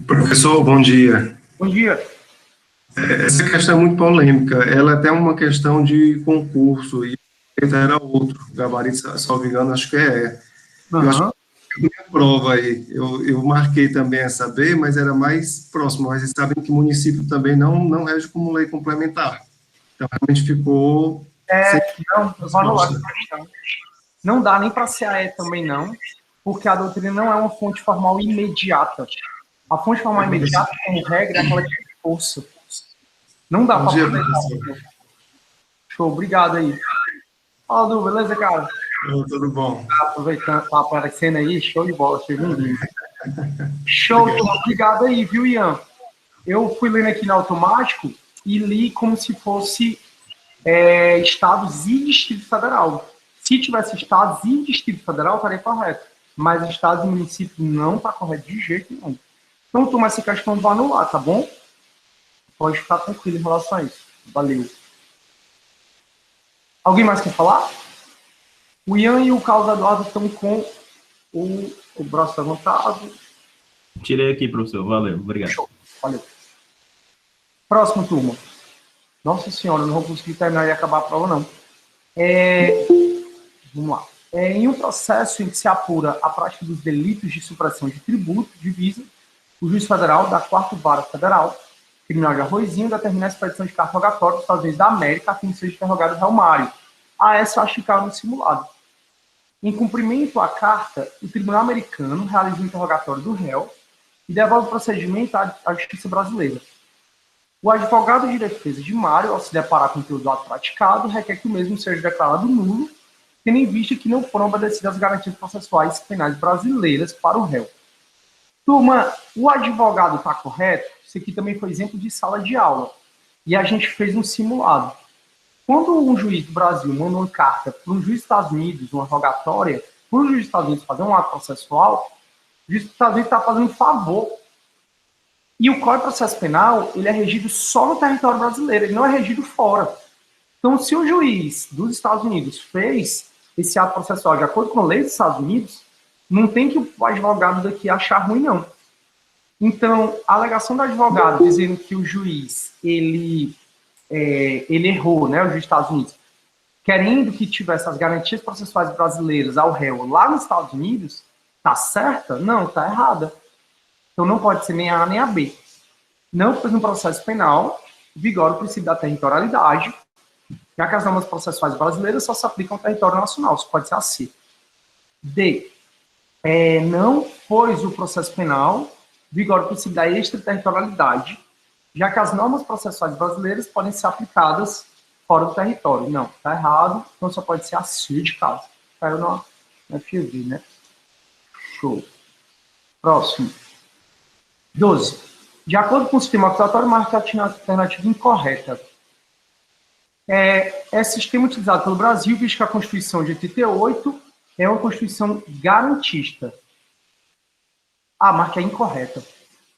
[SPEAKER 7] Professor, bom dia.
[SPEAKER 1] Bom dia.
[SPEAKER 7] Essa questão é muito polêmica. Ela é até uma questão de concurso e era outro. Gabarito, salvo engano, acho que é. Eu acho que a prova aí. Eu marquei também essa B, mas era mais próximo. Mas vocês sabem que o município também não rege como lei complementar. Então, realmente ficou...
[SPEAKER 1] Não, eu vou anular essa questão. Não dá nem para CAE também não, porque a doutrina não é uma fonte formal imediata. A fonte formal imediata, como regra, é aquela de força. Não dá para poder. Show, obrigado aí. Fala, Du, beleza, cara?
[SPEAKER 7] Tudo bom.
[SPEAKER 1] Aproveitando, tá aparecendo aí, show de bola, seja bem-vindo. Show, obrigado aí, viu, Ian? Eu fui lendo aqui no automático e li como se fosse estados e Distrito Federal. Se tivesse estados e Distrito Federal, estaria correto. Mas estados e municípios não está correto de jeito nenhum. Então, toma essa questão do anular, tá bom? Pode ficar tranquilo em relação a isso. Valeu. Alguém mais quer falar? O Ian e o Carlos Eduardo estão com o braço levantado.
[SPEAKER 6] Tirei aqui, professor. Valeu. Obrigado.
[SPEAKER 1] Show. Valeu. Próximo, turma. Nossa senhora, não vou conseguir terminar e acabar a prova, não. Vamos lá. Em um processo em que se apura a prática dos delitos de supressão de tributo, divisa, o juiz federal da 4ª Vara Federal, criminal de Arrozinho, determina a expedição de carta rogatória dos Estados Unidos da América a fim de ser interrogado o réu Mário. A essa acho que caiu no simulado. Em cumprimento à carta, o tribunal americano realiza o interrogatório do réu e devolve o procedimento à justiça brasileira. O advogado de defesa de Mário, ao se deparar com o conteúdo do ato praticado, requer que o mesmo seja declarado nulo, tendo em vista que não foram obedecidas as garantias processuais penais brasileiras para o réu. Turma, o advogado está correto? Isso aqui também foi exemplo de sala de aula. E a gente fez um simulado. Quando um juiz do Brasil manda uma carta para um juiz dos Estados Unidos, uma rogatória, para o juiz dos Estados Unidos fazer um ato processual, o juiz dos Estados Unidos está fazendo um favor. E o Código de Processo Penal, ele é regido só no território brasileiro, ele não é regido fora. Então, se o juiz dos Estados Unidos fez esse ato processual de acordo com a lei dos Estados Unidos, não tem que o advogado daqui achar ruim, não. Então, a alegação do advogado dizendo que o juiz, ele errou, né, o juiz dos Estados Unidos, querendo que tivesse as garantias processuais brasileiras ao réu lá nos Estados Unidos, tá certa? Não, tá errada. Então não pode ser nem a A nem a B. Não, pois no processo penal vigora o princípio da territorialidade, já que as normas processuais brasileiras só se aplicam ao território nacional, isso pode ser a C. D. Não, pois o processo penal vigora o princípio da extraterritorialidade, já que as normas processuais brasileiras podem ser aplicadas fora do território. Não, está errado, então só pode ser a C de caso. Caiu na FV, né? Show. Próximo. 12. De acordo com o sistema acusatório, marque a alternativa incorreta. É sistema utilizado pelo Brasil, visto que a Constituição de 88 é uma Constituição garantista. A, marca é incorreta.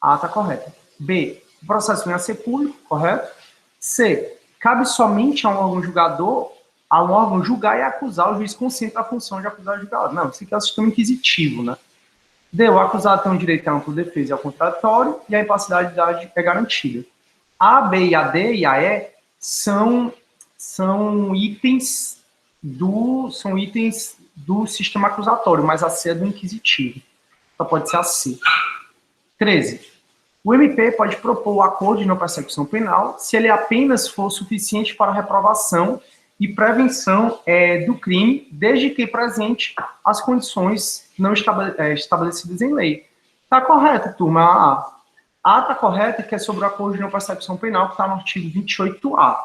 [SPEAKER 1] A está correta. B, o processo vem a ser público, correto? C, cabe somente a um órgão julgador, a um órgão julgar e acusar, o juiz concentra a função de acusar e julgar. Não, isso aqui é o sistema inquisitivo, né? D, o acusado tem o direito à ampla defesa e ao contraditório, e a imparcialidade é garantida. A, B e a D e a E são itens do sistema acusatório, mas a C é do inquisitivo. Só pode ser a C. 13. O MP pode propor o acordo de não persecução penal se ele apenas for suficiente para a reprovação e prevenção do crime, desde que presente as condições não estabelecidas em lei. Está correto, turma? A está correta, que é sobre o acordo de não persecução penal, que está no artigo 28A.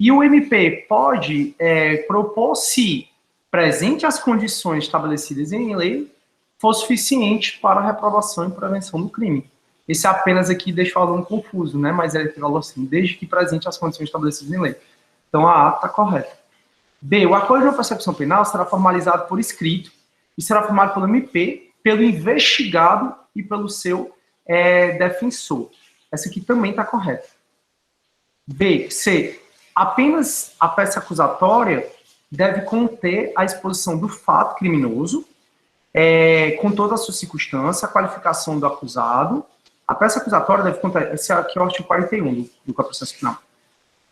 [SPEAKER 1] E o MP pode propor se presente as condições estabelecidas em lei for suficiente para a reprovação e prevenção do crime. Esse apenas aqui deixa o aluno confuso, né? Mas ele falou assim, desde que presente as condições estabelecidas em lei. Então a A está correta. B, o acordo de não persecução penal será formalizado por escrito e será formado pelo MP, pelo investigado e pelo seu defensor. Essa aqui também está correta. B, C, apenas a peça acusatória deve conter a exposição do fato criminoso, com toda a sua circunstância, a qualificação do acusado. A peça acusatória deve conter, esse aqui é o artigo 41 do processo penal.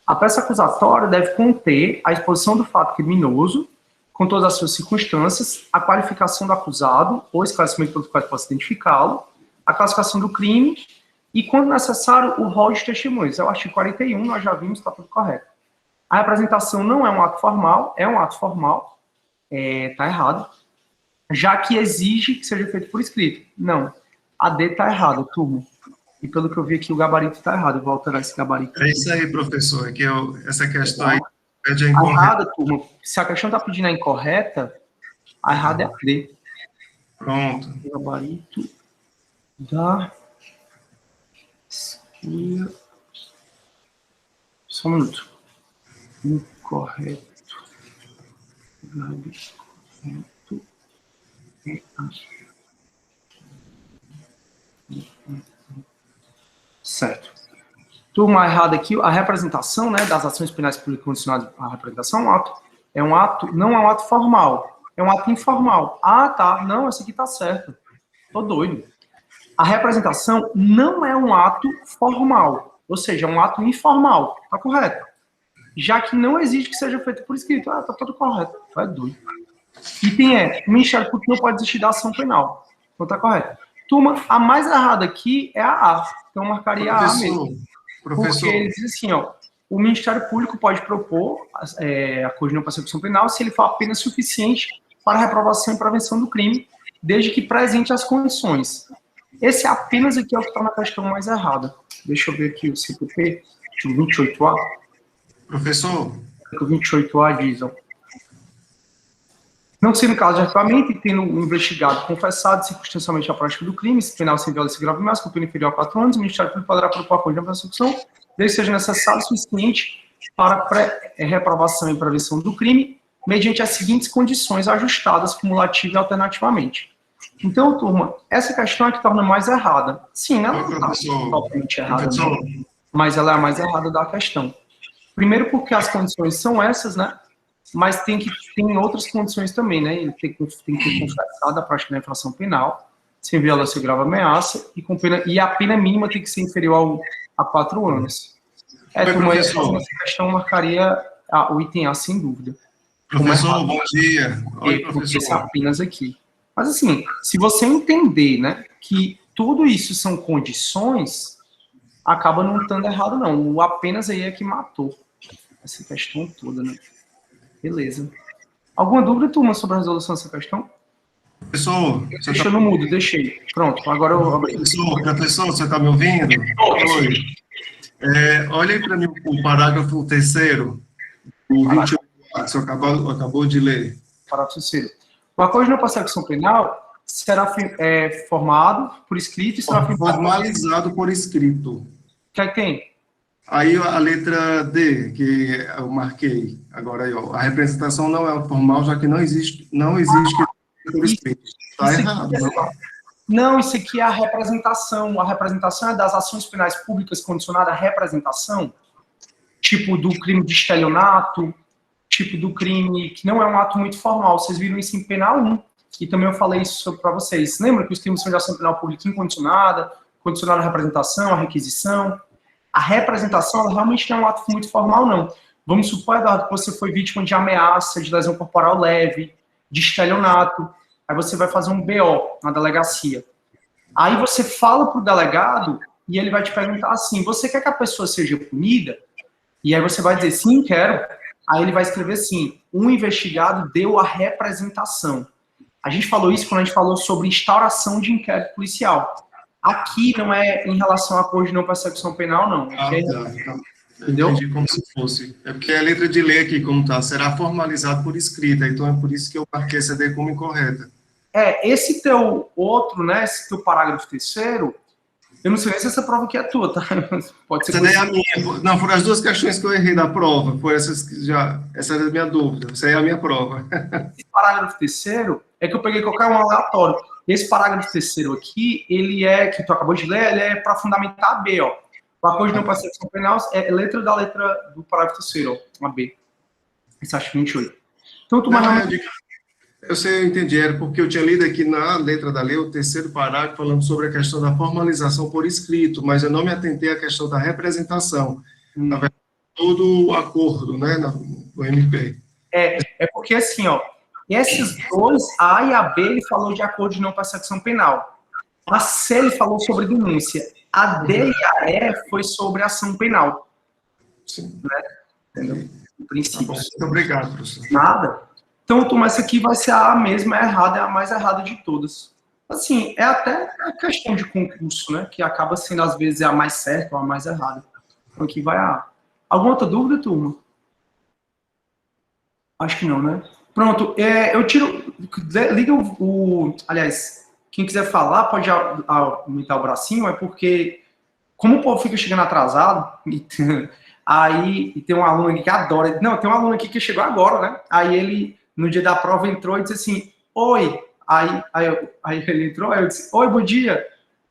[SPEAKER 1] A peça acusatória deve conter a exposição do fato criminoso, com todas as suas circunstâncias, a qualificação do acusado, ou esclarecimento pelo qual possa identificá-lo, a classificação do crime e, quando necessário, o rol de testemunhas. É o artigo 41, nós já vimos, está tudo correto. A representação não é um ato formal, é um ato formal, está errado, já que exige que seja feito por escrito. Não, a D está errada, turma. E pelo que eu vi aqui, o gabarito está errado. Eu vou alterar esse gabarito.
[SPEAKER 7] É isso aí, professor. Aqui essa questão aí pede a
[SPEAKER 1] A
[SPEAKER 7] incorreta.
[SPEAKER 1] errada, turma, se a questão está pedindo a incorreta, a errada é a D.
[SPEAKER 7] Pronto.
[SPEAKER 1] O gabarito da esquerda. Só um minuto. Incorreto. Gabarito. Certo. Turma, errada aqui, a representação, né, das ações penais públicas condicionadas à representação não é um ato formal, é um ato informal. Ah, tá, não, esse aqui tá certo. Tô doido. A representação não é um ato formal, ou seja, é um ato informal, tá correto? Já que não exige que seja feito por escrito. Ah, tá tudo correto. Tu é doido. Item o Ministério Público não pode desistir da ação penal. Então tá correto. Turma, a mais errada aqui é a A. Então marcaria a A mesmo.
[SPEAKER 7] Professor.
[SPEAKER 1] Porque ele diz assim, ó, o Ministério Público pode propor acordo de não persecução penal se ele for apenas suficiente para a reprovação e prevenção do crime, desde que presente as condições. Esse apenas aqui é o que está na questão mais errada. Deixa eu ver aqui o CPP, o 28A.
[SPEAKER 7] Professor.
[SPEAKER 1] O 28A diz, ó. Não sendo caso de arquivamento e tendo o investigado confessado circunstancialmente a prática do crime, se penal sem violência grave mais, com pena inferior a 4 anos, o Ministério Público poderá propor acordo de persecução, desde que seja necessário o suficiente para reprovação e prevenção do crime, mediante as seguintes condições ajustadas cumulativa e alternativamente. Então, turma, essa questão é que torna mais errada. Sim, ela não está totalmente errada, não, mas ela é a mais errada da questão. Primeiro porque as condições são essas, né? Mas tem outras condições também, né? Ele tem que ter confessado a prática da infração penal, sem violência grave ameaça, e a pena mínima tem que ser inferior a 4 anos. Turma, essa questão marcaria o item A, sem dúvida.
[SPEAKER 7] Professor, bom dia. Oi,
[SPEAKER 1] Porque
[SPEAKER 7] professor.
[SPEAKER 1] apenas aqui. Mas assim, se você entender, né, que tudo isso são condições, acaba não estando errado, não. O apenas aí é que matou essa questão toda, né? Beleza. Alguma dúvida, turma, sobre a resolução dessa questão?
[SPEAKER 7] Professor,
[SPEAKER 1] Deixa no mudo, deixei. Pronto, agora eu abri.
[SPEAKER 7] professor, você está me ouvindo? Oi. Olha aí para mim o parágrafo 3º, o 28, que o senhor acabou de ler.
[SPEAKER 1] Parágrafo 3º. O acordo de não persecução penal será formado por escrito e será
[SPEAKER 7] Formalizado por escrito.
[SPEAKER 1] O que é que tem?
[SPEAKER 7] Aí a letra D, que eu marquei agora aí, ó, a representação não é formal, já que não existe por escrito. Está errado, não?
[SPEAKER 1] Não, isso aqui é a representação. A representação é das ações penais públicas condicionada à representação, tipo do crime de estelionato, tipo do crime que não é um ato muito formal. Vocês viram isso em penal 1, e também eu falei isso para vocês. Lembra que os crimes são de ação penal pública incondicionada, condicionada à representação, à requisição? A representação, ela realmente não é um ato muito formal, não. Vamos supor, Eduardo, que você foi vítima de ameaça, de lesão corporal leve, de estelionato. Aí você vai fazer um BO na delegacia. Aí você fala pro delegado e ele vai te perguntar assim, você quer que a pessoa seja punida? E aí você vai dizer, sim, quero. Aí ele vai escrever assim, um investigado deu a representação. A gente falou isso quando a gente falou sobre instauração de inquérito policial. Aqui não é em relação a acordo de não persecução penal, não.
[SPEAKER 7] Entendeu? Entendi como se fosse. É porque a letra de lei aqui, como está, será formalizado por escrita, então é por isso que eu marquei essa D como incorreta.
[SPEAKER 1] Esse teu outro, né, esse teu parágrafo 3º, eu não sei nem se essa prova aqui é tua, tá? Pode ser.
[SPEAKER 7] Essa daí é a minha. Não, foram as duas questões que eu errei da prova, foi essas que já, essa é a minha dúvida, essa aí é a minha prova.
[SPEAKER 1] Esse parágrafo 3º é que eu peguei qualquer um aleatório. Esse parágrafo 3º aqui, ele é, que tu acabou de ler, ele é para fundamentar a B, ó. O acordo de não persecução penal é letra da letra do parágrafo 3º, ó, a B. Esse acho 28. Então, tu
[SPEAKER 7] eu sei, eu entendi, era porque eu tinha lido aqui na letra da lei o 3º parágrafo falando sobre a questão da formalização por escrito, mas eu não me atentei à questão da representação. Na verdade, todo o acordo, né, no MP.
[SPEAKER 1] É porque assim, ó, esses dois, a A e a B, ele falou de acordo de não persecução penal. A C, ele falou sobre denúncia. A D e a E foi sobre ação penal.
[SPEAKER 7] Sim.
[SPEAKER 1] Né? Entendeu? Em princípio.
[SPEAKER 7] Tá bom. Muito obrigado, professor.
[SPEAKER 1] Nada. Então, turma, essa aqui vai ser a A mesma, é errada, é a mais errada de todas. Assim, é até a questão de concurso, né? Que acaba sendo, às vezes, a mais certa ou a mais errada. Então, aqui vai a A. Alguma outra dúvida, turma? Acho que não, né? Pronto, eu tiro... Liga aliás, quem quiser falar, pode aumentar o bracinho, é porque, como o povo fica chegando atrasado, aí tem um aluno aqui que adora... Não, tem um aluno aqui que chegou agora, né? Aí ele... No dia da prova entrou e disse assim, oi, aí ele entrou, aí eu disse, oi, bom dia.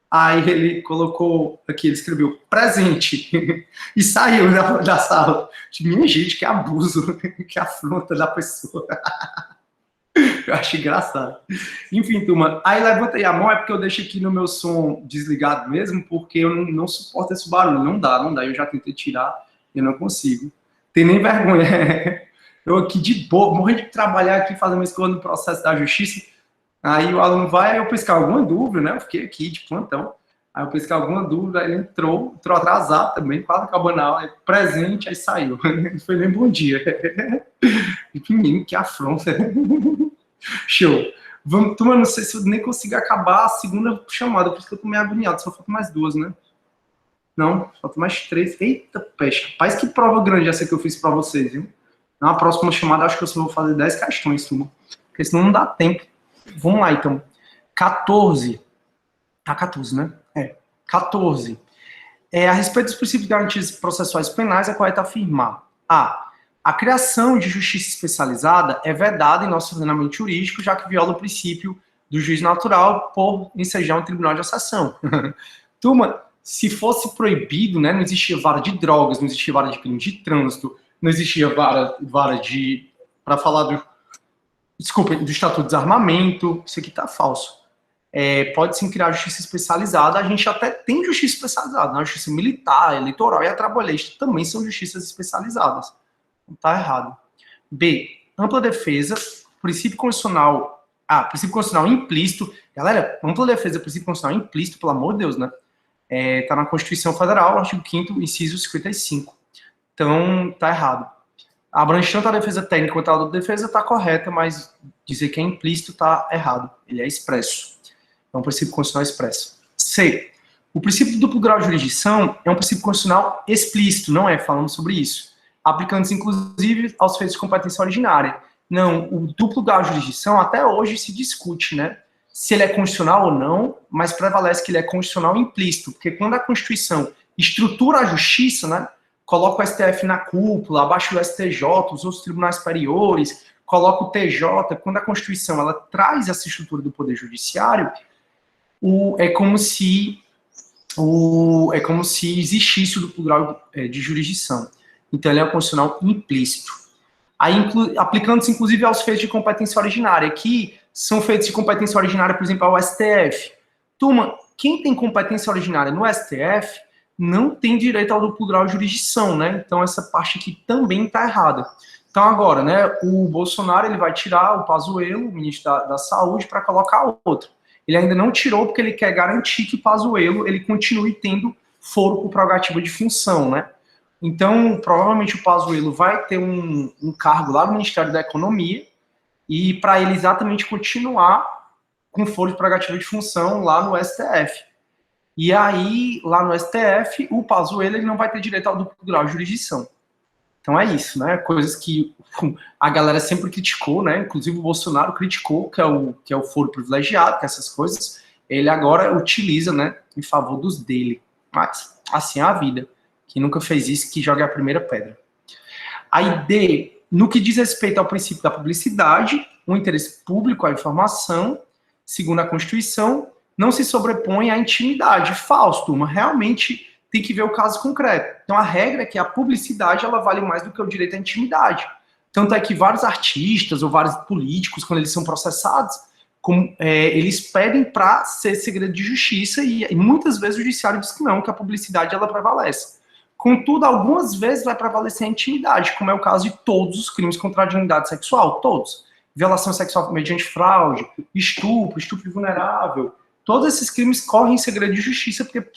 [SPEAKER 1] Aí ele colocou aqui, ele escreveu, presente, e saiu da sala. Minha gente, que abuso, que afronta da pessoa. Eu acho engraçado. Enfim, turma, aí levantei a mão, é porque eu deixei aqui no meu som desligado mesmo, porque eu não suporto esse barulho, não dá, eu já tentei tirar, eu não consigo. Tem nem vergonha. Eu aqui de boa, morri de trabalhar aqui, fazendo uma escola no processo da justiça. Aí o aluno vai, aí eu pescar alguma dúvida, né? Eu fiquei aqui de plantão. Aí eu pescar alguma dúvida, aí ele entrou atrasado também, quase acabou na aula, presente, aí saiu. Não foi nem bom dia. Menino, que afronta. Show. Vamos, turma, não sei se eu nem consigo acabar a segunda chamada, por isso que eu tô meio agoniado, só faltam mais 2, né? Não, faltam mais 3. Eita, peste. Rapaz, que prova grande essa que eu fiz pra vocês, viu? Na próxima chamada, acho que eu só vou fazer 10 questões, turma. Porque senão não dá tempo. Vamos lá, então. 14. Ah, 14, né? 14. A respeito dos princípios de garantias processuais penais, é correto afirmar. A criação de justiça especializada é vedada em nosso ordenamento jurídico, já que viola o princípio do juiz natural por ensejar um tribunal de acessão. Turma, se fosse proibido, né, não existia vara de drogas, não existia vara de crime de trânsito, não existia vara de... Para falar do... Desculpa, do Estatuto de Desarmamento, isso aqui tá falso. Pode sim criar justiça especializada, a gente até tem justiça especializada, a justiça militar, eleitoral e a trabalhista também são justiças especializadas. Tá errado. B, ampla defesa, princípio constitucional. Princípio constitucional implícito. Galera, ampla defesa, princípio constitucional implícito, pelo amor de Deus, né? Tá na Constituição Federal, artigo 5º, inciso 55. Então, tá errado. Abrange tanto a defesa técnica quanto a outra defesa, tá correta, mas dizer que é implícito tá errado. Ele é expresso. É um princípio constitucional expresso. C. O princípio do duplo grau de jurisdição é um princípio constitucional explícito, não é falando sobre isso. Aplicando-se, inclusive, aos feitos de competência originária. Não, o duplo grau de jurisdição até hoje se discute, né? Se ele é constitucional ou não, mas prevalece que ele é constitucional implícito, porque quando a Constituição estrutura a justiça, né? Coloca o STF na cúpula, abaixo do STJ, os outros tribunais superiores, coloca o TJ, quando a Constituição ela traz essa estrutura do Poder Judiciário, é como se existisse o duplo grau de jurisdição. Então, ele é um constitucional implícito. Aí, aplicando-se, inclusive, aos feitos de competência originária, que são feitos de competência originária, por exemplo, ao STF. Turma, quem tem competência originária no STF não tem direito ao duplo grau de jurisdição, né? Então, essa parte aqui também está errada. Então, agora, né, o Bolsonaro ele vai tirar o Pazuello, o ministro da Saúde, para colocar outro. Ele ainda não tirou porque ele quer garantir que Pazuello ele continue tendo foro por prerrogativa de função, né? Então, provavelmente o Pazuello vai ter um cargo lá no Ministério da Economia e para ele exatamente continuar com foro de prerrogativa de função lá no STF. E aí, lá no STF, o Pazuello ele não vai ter direito ao duplo grau de jurisdição. Então é isso, né? Coisas que a galera sempre criticou, né? Inclusive o Bolsonaro criticou, que é o foro privilegiado, que essas coisas, ele agora utiliza, né? Em favor dos dele. Mas, assim é a vida. Quem nunca fez isso, que joga a primeira pedra. Aí D, no que diz respeito ao princípio da publicidade, o interesse público à informação, segundo a Constituição, não se sobrepõe à intimidade. Falso, turma. Realmente tem que ver o caso concreto. Então, a regra é que a publicidade ela vale mais do que o direito à intimidade. Tanto é que vários artistas ou vários políticos, quando eles são processados, eles pedem para ser segredo de justiça e muitas vezes o judiciário diz que não, que a publicidade ela prevalece. Contudo, algumas vezes vai prevalecer a intimidade, como é o caso de todos os crimes contra a dignidade sexual, todos. Violação sexual mediante fraude, estupro vulnerável. Todos esses crimes correm em segredo de justiça porque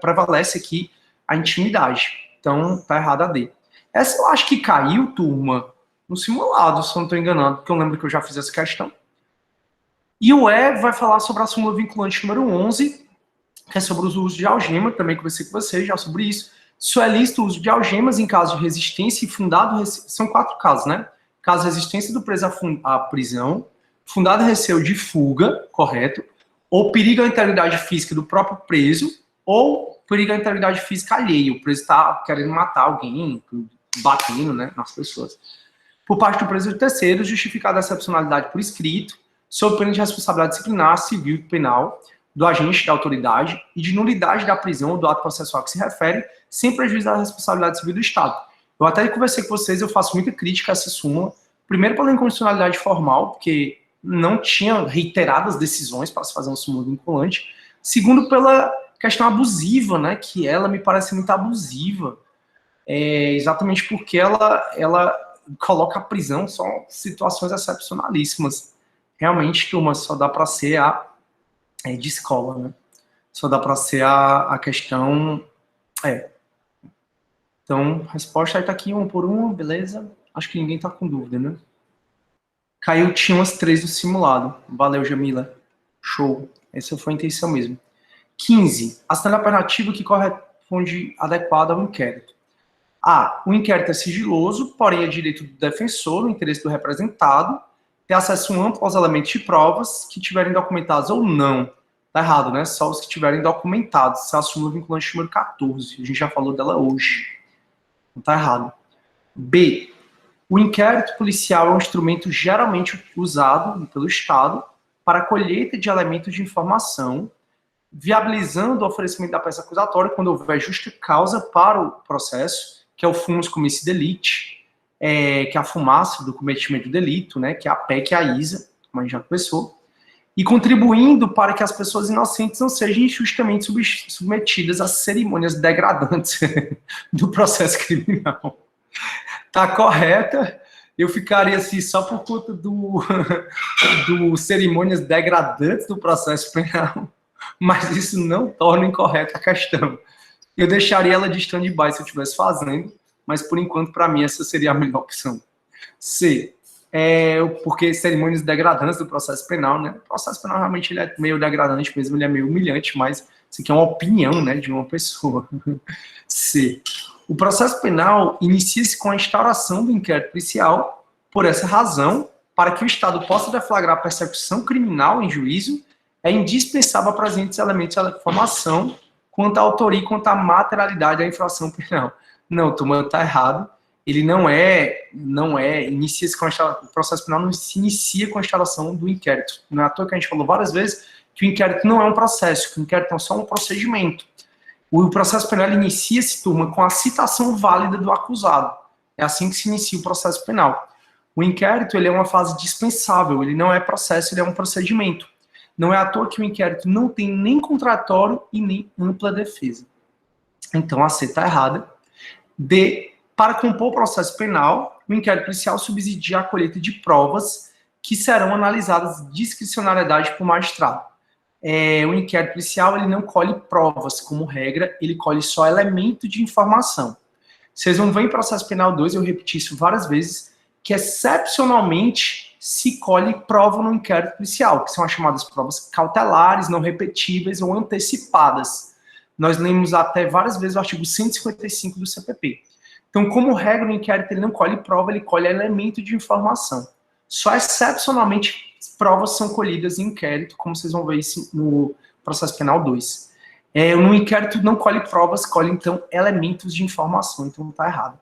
[SPEAKER 1] prevalece aqui a intimidade. Então, tá errado a D. Essa eu acho que caiu, turma, no simulado, se eu não estou enganado, porque eu lembro que eu já fiz essa questão. E o E vai falar sobre a súmula vinculante número 11, que é sobre o uso de algema, também conversei com vocês já sobre isso. Só é lícito o uso de algemas em caso de resistência e fundado... São 4 casos, né? Caso de resistência do preso à prisão, fundado receio de fuga, correto? Ou perigo à integridade física do próprio preso, ou perigo à integridade física alheia. O preso está querendo matar alguém, batendo, né, nas pessoas. Por parte do preso de terceiro, justificada a excepcionalidade por escrito, sob pena de responsabilidade disciplinar, civil e penal, do agente da autoridade e de nulidade da prisão ou do ato processual que se refere, sem prejuízo da responsabilidade civil do Estado. Eu até conversei com vocês, eu faço muita crítica a essa súmula, primeiro pela inconstitucionalidade formal, porque não tinha reiteradas decisões para se fazer uma súmula vinculante. Segundo, pela questão abusiva, né, que ela me parece muito abusiva, exatamente porque ela coloca a prisão só em situações excepcionalíssimas. Realmente, turma, só dá para ser de escola, né? Só dá para ser a questão... Então, a resposta aí tá aqui, uma por uma, beleza? Acho que ninguém tá com dúvida, né? Caiu, tinha umas 3 do simulado. Valeu, Jamila. Show. Essa foi a intenção mesmo. 15. A cenário alternativo que corresponde adequado ao inquérito. A. O inquérito é sigiloso, porém é direito do defensor, no interesse do representado, ter acesso amplo aos elementos de provas que tiverem documentados ou não. Tá errado, né? Só os que tiverem documentados. Essa é a súmula vinculante número 14. A gente já falou dela hoje. Não tá errado. B. O inquérito policial é um instrumento geralmente usado pelo Estado para a colheita de elementos de informação, viabilizando o oferecimento da peça acusatória quando houver justa causa para o processo, que é o fumus comici delicti, que é a fumaça do cometimento do delito, né, que é a PEC e a ISA, como a gente já conversou, e contribuindo para que as pessoas inocentes não sejam injustamente submetidas a cerimônias degradantes do processo criminal. tá correta. Eu ficaria assim só por conta do cerimônias degradantes do processo penal, mas isso não torna incorreta a questão. Eu deixaria ela de stand-by se eu estivesse fazendo, mas por enquanto, para mim, essa seria a melhor opção. C. Porque cerimônias degradantes do processo penal, né? O processo penal realmente ele é meio degradante mesmo, ele é meio humilhante, mas isso aqui é uma opinião, né, de uma pessoa. C. O processo penal inicia-se com a instauração do inquérito policial. Por essa razão, para que o Estado possa deflagrar persecução criminal em juízo, é indispensável a presença de elementos de informação quanto à autoria e quanto à materialidade da infração penal. Não, turma, está errado. Ele inicia-se com o processo penal não se inicia com a instalação do inquérito. Não é à toa que a gente falou várias vezes que o inquérito não é um processo, que o inquérito é só um procedimento. O processo penal inicia-se, turma, com a citação válida do acusado. É assim que se inicia o processo penal. O inquérito ele é uma fase dispensável, ele não é processo, ele é um procedimento. Não é à toa que o inquérito não tem nem contraditório e nem ampla defesa. Então a C está errada. D. Para compor o processo penal, o inquérito policial subsidia a colheita de provas que serão analisadas de discricionariedade por magistrado. O inquérito policial ele não colhe provas, como regra, ele colhe só elemento de informação. Vocês vão ver em processo penal 2, eu repeti isso várias vezes, que excepcionalmente se colhe prova no inquérito policial, que são as chamadas provas cautelares, não repetíveis ou antecipadas. Nós lemos até várias vezes o artigo 155 do CPP. Então, como regra, no inquérito ele não colhe prova, ele colhe elemento de informação. Só excepcionalmente provas são colhidas em inquérito, como vocês vão ver isso no processo penal 2. No inquérito não colhe provas, colhe então elementos de informação, então está errado.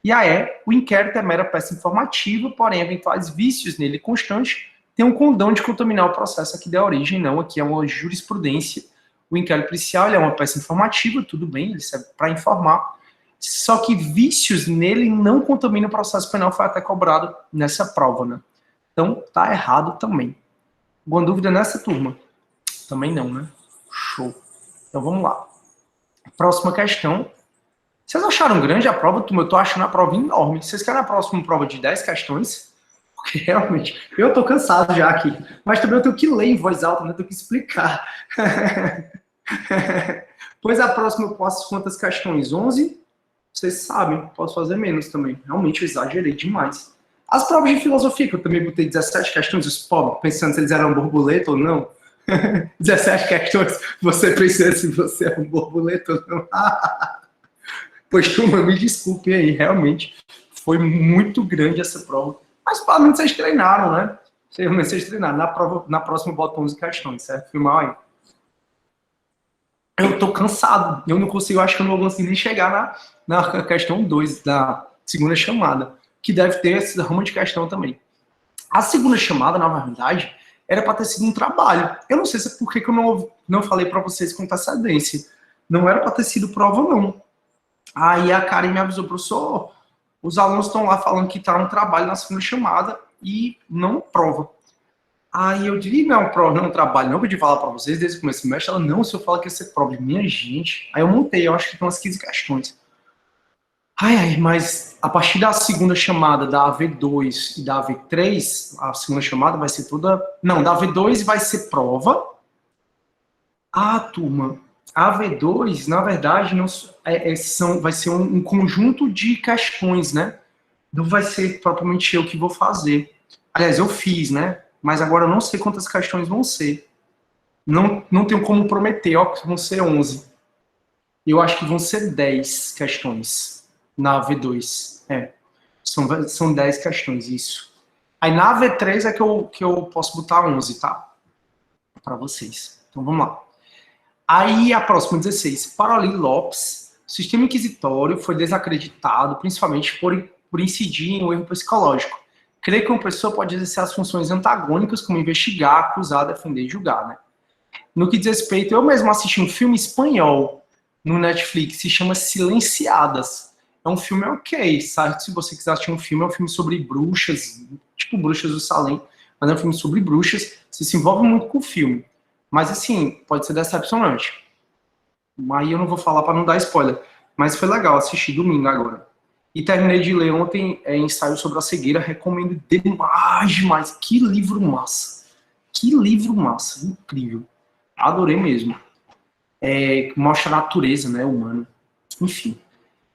[SPEAKER 1] E a E, o inquérito é mera peça informativa, porém eventuais vícios nele constantes têm um condão de contaminar o processo aqui da origem, não, aqui é uma jurisprudência. O inquérito policial ele é uma peça informativa, tudo bem, ele serve para informar, só que vícios nele não contaminam o processo penal, foi até cobrado nessa prova, né? Então, tá errado também. Alguma dúvida nessa turma? Também não, né? Show. Então, vamos lá. Próxima questão. Vocês acharam grande a prova, turma? Eu tô achando a prova enorme. Vocês querem a próxima prova de 10 questões? Porque, realmente, eu tô cansado já aqui. Mas também eu tenho que ler em voz alta, né? Eu tenho que explicar. Pois a próxima eu posso quantas questões? 11? Vocês sabem, posso fazer menos também. Realmente, eu exagerei demais. As provas de filosofia, que eu também botei 17 questões, os pobres, pensando se eles eram borboleta ou não. 17 questões, você pensa se você é um borboleta ou não. Pois, turma, me desculpe aí, realmente foi muito grande essa prova. Mas pelo menos vocês treinaram, né? Vocês treinaram. Na próxima eu boto 11 questões, certo? Filmar aí. Eu tô cansado, eu não consigo, acho que eu não vou conseguir nem chegar na questão 2 da segunda chamada, que deve ter essa rama de questão também. A segunda chamada, na verdade, era para ter sido um trabalho. Eu não sei se é porque que eu não falei para vocês com antecedência. Não era para ter sido prova, não. Aí a Karen me avisou, professor, os alunos estão lá falando que está um trabalho na segunda chamada e não prova. Aí eu disse, não, prova, não, trabalho, não, podia falar para vocês desde o começo do semestre. Ela, não, se eu falar que ia ser prova, minha gente. Aí eu montei, eu acho que tem umas 15 questões. Mas a partir da segunda chamada, da AV2 e da AV3, a segunda chamada vai ser toda... Não, da AV2 vai ser prova. Turma, a AV2, na verdade, não, vai ser um conjunto de questões, né? Não vai ser propriamente eu que vou fazer. Aliás, eu fiz, né? Mas agora eu não sei quantas questões vão ser. Não tenho como prometer, ó, que vão ser 11. Eu acho que vão ser 10 questões na V2. São 10 questões, isso. Aí na V3 é que eu posso botar 11, tá? Para vocês. Então vamos lá. Aí a próxima, 16. Paroli Lopes, o sistema inquisitório foi desacreditado, principalmente por incidir em um erro psicológico. Creio que uma pessoa pode exercer as funções antagônicas, como investigar, acusar, defender e julgar, né? No que diz respeito, eu mesmo assisti um filme espanhol no Netflix, se chama Silenciadas. É um filme ok, sabe? Se você quiser assistir um filme, é um filme sobre bruxas, tipo Bruxas do Salem, mas é um filme sobre bruxas, você se envolve muito com o filme. Mas assim, pode ser decepcionante. Aí eu não vou falar para não dar spoiler, mas foi legal assistir domingo agora. E terminei de ler ontem Ensaio sobre a Cegueira, recomendo demais. Que livro massa. Que livro massa, incrível. Adorei mesmo. Mostra a natureza, né, humana. Enfim.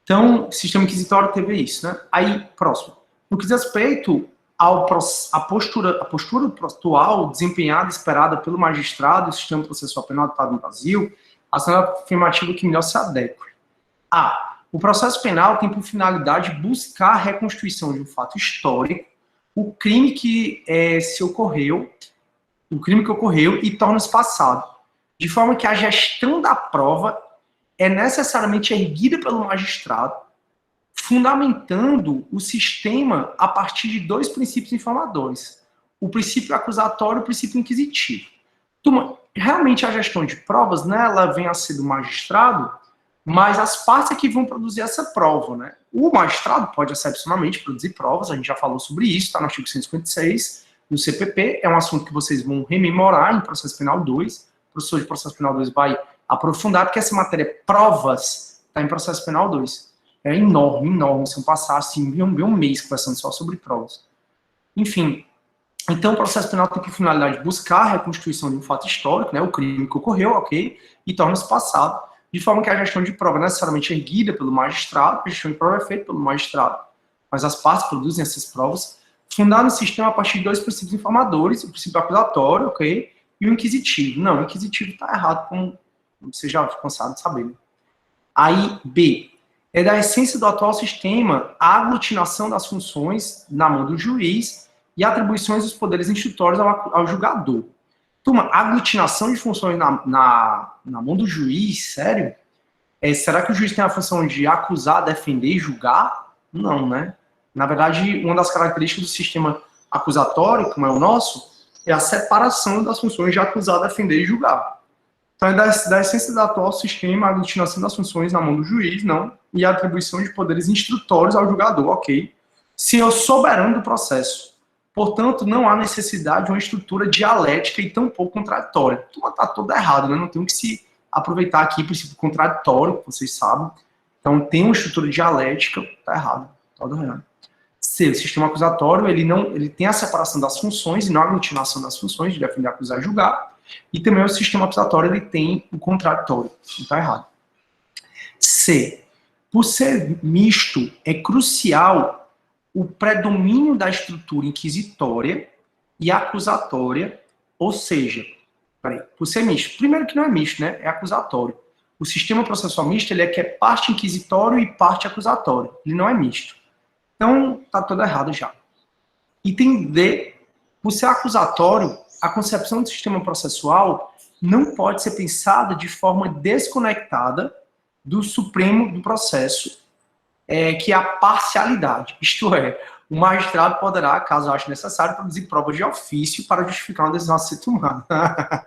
[SPEAKER 1] Então, sistema inquisitório teve isso, né? Aí, próximo. No que diz respeito à postura processual desempenhada, esperada pelo magistrado do sistema processual penal do Estado do Brasil, a afirmativa que melhor se adequa. O processo penal tem por finalidade buscar a reconstituição de um fato histórico, o crime que ocorreu e torna-se passado, de forma que a gestão da prova é necessariamente erguida pelo magistrado, fundamentando o sistema a partir de dois princípios informadores, o princípio acusatório e o princípio inquisitivo. Turma, realmente a gestão de provas, né, ela vem a ser do magistrado, mas as partes é que vão produzir essa prova, né? O magistrado pode excepcionalmente produzir provas, a gente já falou sobre isso, está no artigo 156 do CPP, é um assunto que vocês vão rememorar em processo penal 2, o professor de processo penal 2 vai aprofundar, porque essa matéria provas está em processo penal 2. É enorme, se eu passar assim, um mês conversando só sobre provas. Enfim, então o processo penal tem por finalidade buscar a reconstituição de um fato histórico, né, o crime que ocorreu, ok, e torna-se passado, de forma que a gestão de prova é necessariamente erguida pelo magistrado, a gestão de prova é feita pelo magistrado, mas as partes produzem essas provas, fundado no sistema a partir de dois princípios informadores, o princípio acusatório, ok, e o inquisitivo. Não, o inquisitivo está errado, como você já cansado de saber. Né? Aí, B, é da essência do atual sistema a aglutinação das funções na mão do juiz e atribuições dos poderes instrutórios ao julgador. Turma, aglutinação de funções na mão do juiz, sério? Será que o juiz tem a função de acusar, defender e julgar? Não, né? Na verdade, uma das características do sistema acusatório, como é o nosso, é a separação das funções de acusar, defender e julgar. Então, é da essência do atual sistema a aglutinação das funções na mão do juiz, não, e a atribuição de poderes instrutórios ao julgador, ok? Se é o soberano do processo. Portanto, não há necessidade de uma estrutura dialética e tampouco contraditória. Está tudo errado, né? Não tem que se aproveitar aqui o princípio contraditório, vocês sabem. Então, tem uma estrutura dialética, está errado. Tudo errado. C, o sistema acusatório, ele tem a separação das funções e não a aglutinação das funções de defender, acusar e julgar. E também o sistema acusatório, ele tem o contraditório. Está errado. C, por ser misto, é crucial o predomínio da estrutura inquisitória e acusatória, ou seja, por ser misto, primeiro que não é misto, né? É acusatório. O sistema processual misto, ele é parte inquisitório e parte acusatório. Ele não é misto. Então, tá tudo errado já. Item D, por ser acusatório, a concepção do sistema processual não pode ser pensada de forma desconectada do supremo do processo, que é a parcialidade. Isto é, o magistrado poderá, caso ache necessário, produzir provas de ofício para justificar uma decisão a ser tomada.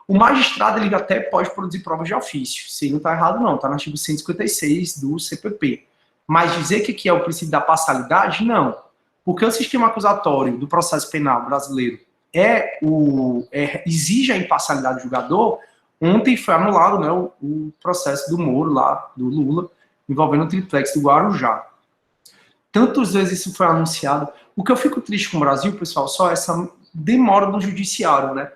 [SPEAKER 1] O magistrado, ele até pode produzir provas de ofício. Se não está errado, não. Está no artigo 156 do CPP. Mas dizer que aqui é o princípio da parcialidade, não. Porque o sistema acusatório do processo penal brasileiro exige a imparcialidade do julgador. Ontem foi anulado, né, o processo do Moro lá, do Lula, envolvendo o triplex do Guarujá. Tantas vezes isso foi anunciado. O que eu fico triste com o Brasil, pessoal, só essa demora do judiciário, né?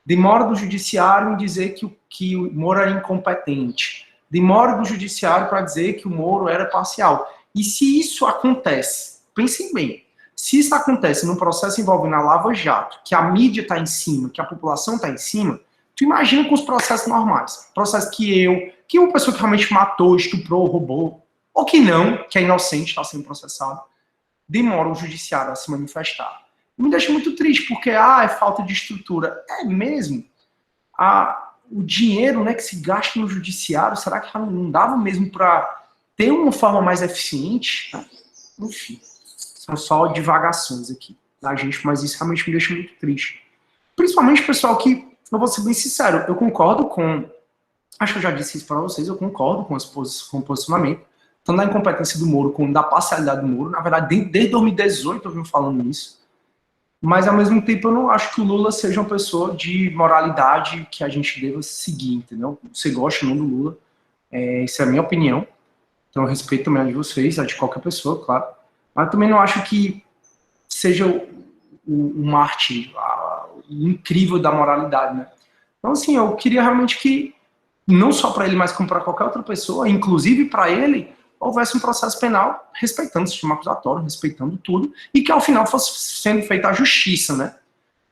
[SPEAKER 1] Demora do judiciário em dizer que o Moro era incompetente. Demora do judiciário para dizer que o Moro era parcial. E se isso acontece, pensem bem, se isso acontece num processo envolvendo a Lava Jato, que a mídia está em cima, que a população está em cima, tu imagina com os processos normais. Processo que uma pessoa que realmente matou, estuprou, roubou, ou que não, que é inocente, está sendo processado, demora o judiciário a se manifestar. Me deixa muito triste, porque é falta de estrutura. É mesmo? O dinheiro, né, que se gasta no judiciário, será que não dava mesmo para ter uma forma mais eficiente? Enfim, são só divagações aqui da gente, mas isso realmente me deixa muito triste. Principalmente, pessoal, que, eu vou ser bem sincero, eu concordo com, acho que eu já disse isso para vocês, eu concordo com o posicionamento, tanto da incompetência do Moro como da parcialidade do Moro. Na verdade, desde 2018 eu venho falando isso. Mas, ao mesmo tempo, eu não acho que o Lula seja uma pessoa de moralidade que a gente deva seguir, entendeu? Você gosta ou não do Lula, isso é a minha opinião. Então, eu respeito também a de vocês, a de qualquer pessoa, claro. Mas também não acho que seja o Marte incrível da moralidade, né? Então, assim, eu queria realmente que, não só para ele, mas como para qualquer outra pessoa, inclusive para ele, houvesse um processo penal respeitando o sistema acusatório, respeitando tudo, e que ao final fosse sendo feita a justiça, né?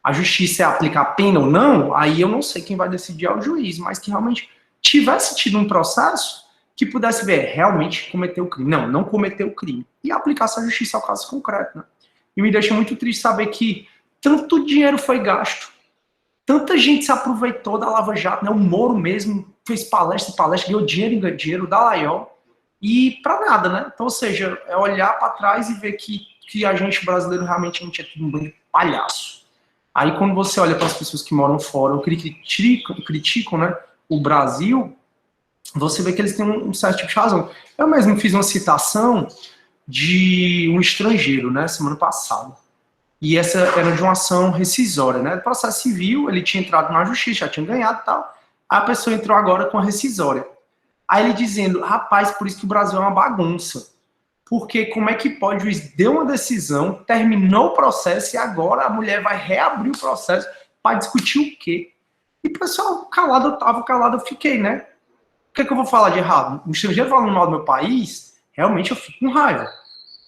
[SPEAKER 1] A justiça é aplicar a pena ou não, aí eu não sei quem vai decidir é o juiz, mas que realmente tivesse tido um processo que pudesse ver, realmente cometeu o crime. Não cometeu o crime. E aplicasse a justiça ao caso concreto, né? E me deixa muito triste saber que tanto dinheiro foi gasto, tanta gente se aproveitou da Lava Jato, né? O Moro mesmo fez palestra, ganhou dinheiro, o Dallagnol, e para nada, né? Então, ou seja, é olhar para trás e ver que a gente brasileiro realmente não tinha tudo um bando de palhaço. Aí quando você olha para as pessoas que moram fora, ou que criticam, né, o Brasil, você vê que eles têm um certo tipo de razão. Eu mesmo fiz uma citação de um estrangeiro, né, semana passada. E essa era de uma ação rescisória, né? Processo civil, ele tinha entrado na justiça, já tinha ganhado e tal. A pessoa entrou agora com a rescisória. Aí ele dizendo, rapaz, por isso que o Brasil é uma bagunça. Porque como é que pode, o juiz deu uma decisão, terminou o processo e agora a mulher vai reabrir o processo para discutir o quê? E o pessoal, calado eu tava, calado eu fiquei, né? O que é que eu vou falar de errado? Um estrangeiro falando mal do meu país, realmente eu fico com raiva.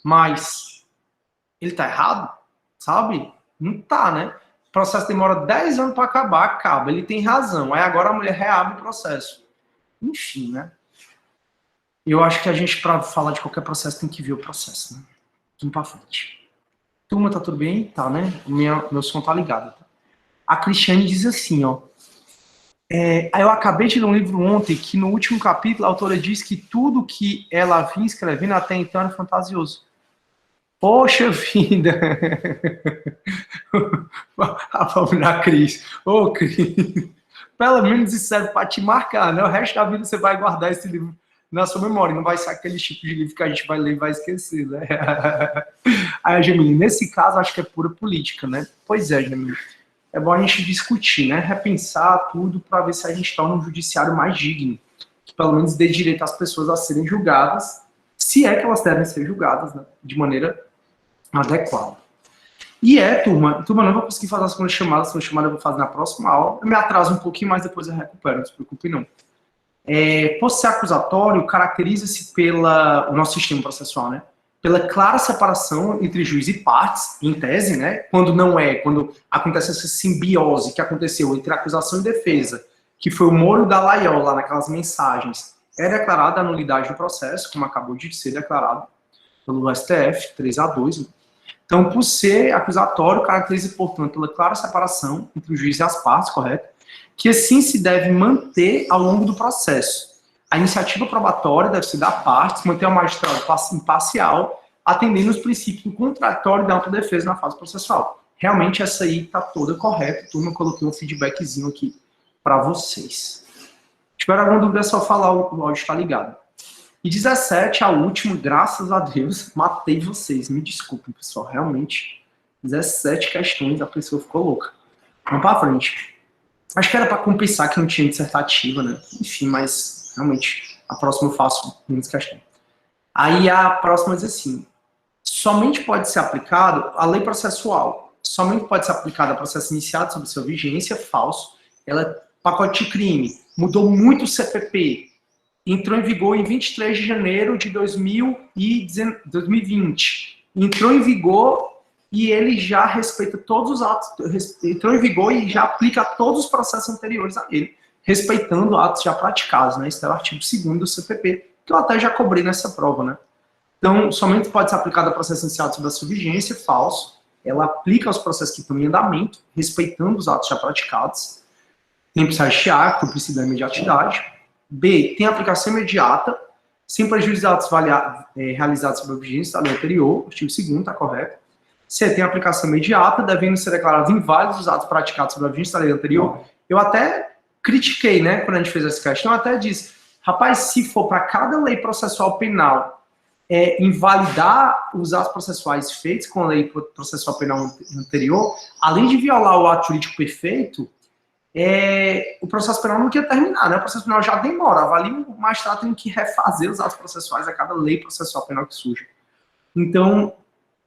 [SPEAKER 1] Mas ele tá errado? Sabe? Não tá, né? O processo demora 10 anos para acabar, acaba. Ele tem razão. Aí agora a mulher reabre o processo. Enfim, né? Eu acho que a gente, para falar de qualquer processo, tem que ver o processo, né? Vamos pra frente. Turma, tá tudo bem? Tá, né? Meu som tá ligado. Tá? A Cristiane diz assim, ó. Eu acabei de ler um livro ontem que no último capítulo a autora diz que tudo que ela vinha escrevendo até então era fantasioso. Poxa vida! A família da Cris. Ô, Cris, pelo menos isso serve para te marcar, né? O resto da vida você vai guardar esse livro na sua memória, não vai ser aquele tipo de livro que a gente vai ler e vai esquecer, né? Aí, Gemini, nesse caso, acho que é pura política, né? Pois é, Gemini. É bom a gente discutir, né? Repensar tudo para ver se a gente torna um judiciário mais digno, que pelo menos dê direito às pessoas a serem julgadas, se é que elas devem ser julgadas, né? De maneira adequada. E turma, não vou conseguir fazer a segunda chamada eu vou fazer na próxima aula. Eu me atraso um pouquinho, mas depois eu recupero, não se preocupe não. Por ser acusatório, caracteriza-se o nosso sistema processual, né? Pela clara separação entre juiz e partes, em tese, né? Quando acontece essa simbiose que aconteceu entre acusação e defesa, que foi o Moro e o Dallagnol lá naquelas mensagens, é declarada a nulidade do processo, como acabou de ser declarado pelo STF, 3-2. Né? Então, por ser acusatório, caracteriza, portanto, pela clara separação entre o juiz e as partes, correto? Que assim se deve manter ao longo do processo. A iniciativa probatória deve ser da parte, manter o magistrado imparcial, atendendo os princípios do contraditório e da autodefesa na fase processual. Realmente essa aí está toda correta, turma, eu coloquei um feedbackzinho aqui para vocês. Se tiver alguma dúvida é só falar, o áudio está ligado. E 17, a última, graças a Deus, matei vocês. Me desculpem, pessoal, realmente. 17 questões, a pessoa ficou louca. Vamos para frente. Acho que era para compensar que não tinha dissertativa, né? Enfim, mas realmente, a próxima eu faço menos questão. Aí a próxima diz assim, somente pode ser aplicado a lei processual, somente pode ser aplicada a processo iniciado sobre sua vigência, falso, ela é pacote de crime, mudou muito o CPP, entrou em vigor em 23 de janeiro de 2020, entrou em vigor e ele já respeita todos os atos, entrou em vigor e já aplica todos os processos anteriores a ele, respeitando atos já praticados, né? Esse é o artigo 2º do CPP, que eu até já cobrei nessa prova, né? Então, somente pode ser aplicado a processo iniciado sobre a sua vigência, falso, ela aplica aos processos que estão em andamento, respeitando os atos já praticados, tem princípio do princípio da imediatidade. B, tem aplicação imediata, sem prejuízo de atos realizados sob a vigência da lei anterior, artigo 2º, está correto. C, tem aplicação imediata, devendo ser declarados inválidos os atos praticados sob a vigência da lei anterior. Eu até critiquei, né, quando a gente fez essa questão, eu até disse, rapaz, se for para cada lei processual penal invalidar os atos processuais feitos com a lei processual penal anterior, além de violar o ato jurídico perfeito, o processo penal não quer terminar, né? O processo penal já demora, ali o magistrado tem que refazer os atos processuais a cada lei processual penal que surge. Então,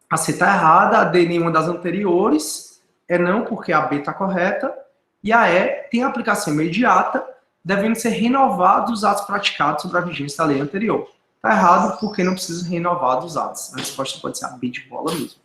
[SPEAKER 1] a C está errada, a D nenhuma das anteriores, não, porque a B está correta, e a E tem aplicação imediata, devendo ser renovados os atos praticados sobre a vigência da lei anterior. Está errado porque não precisa renovar os atos. A resposta pode ser a B de bola mesmo.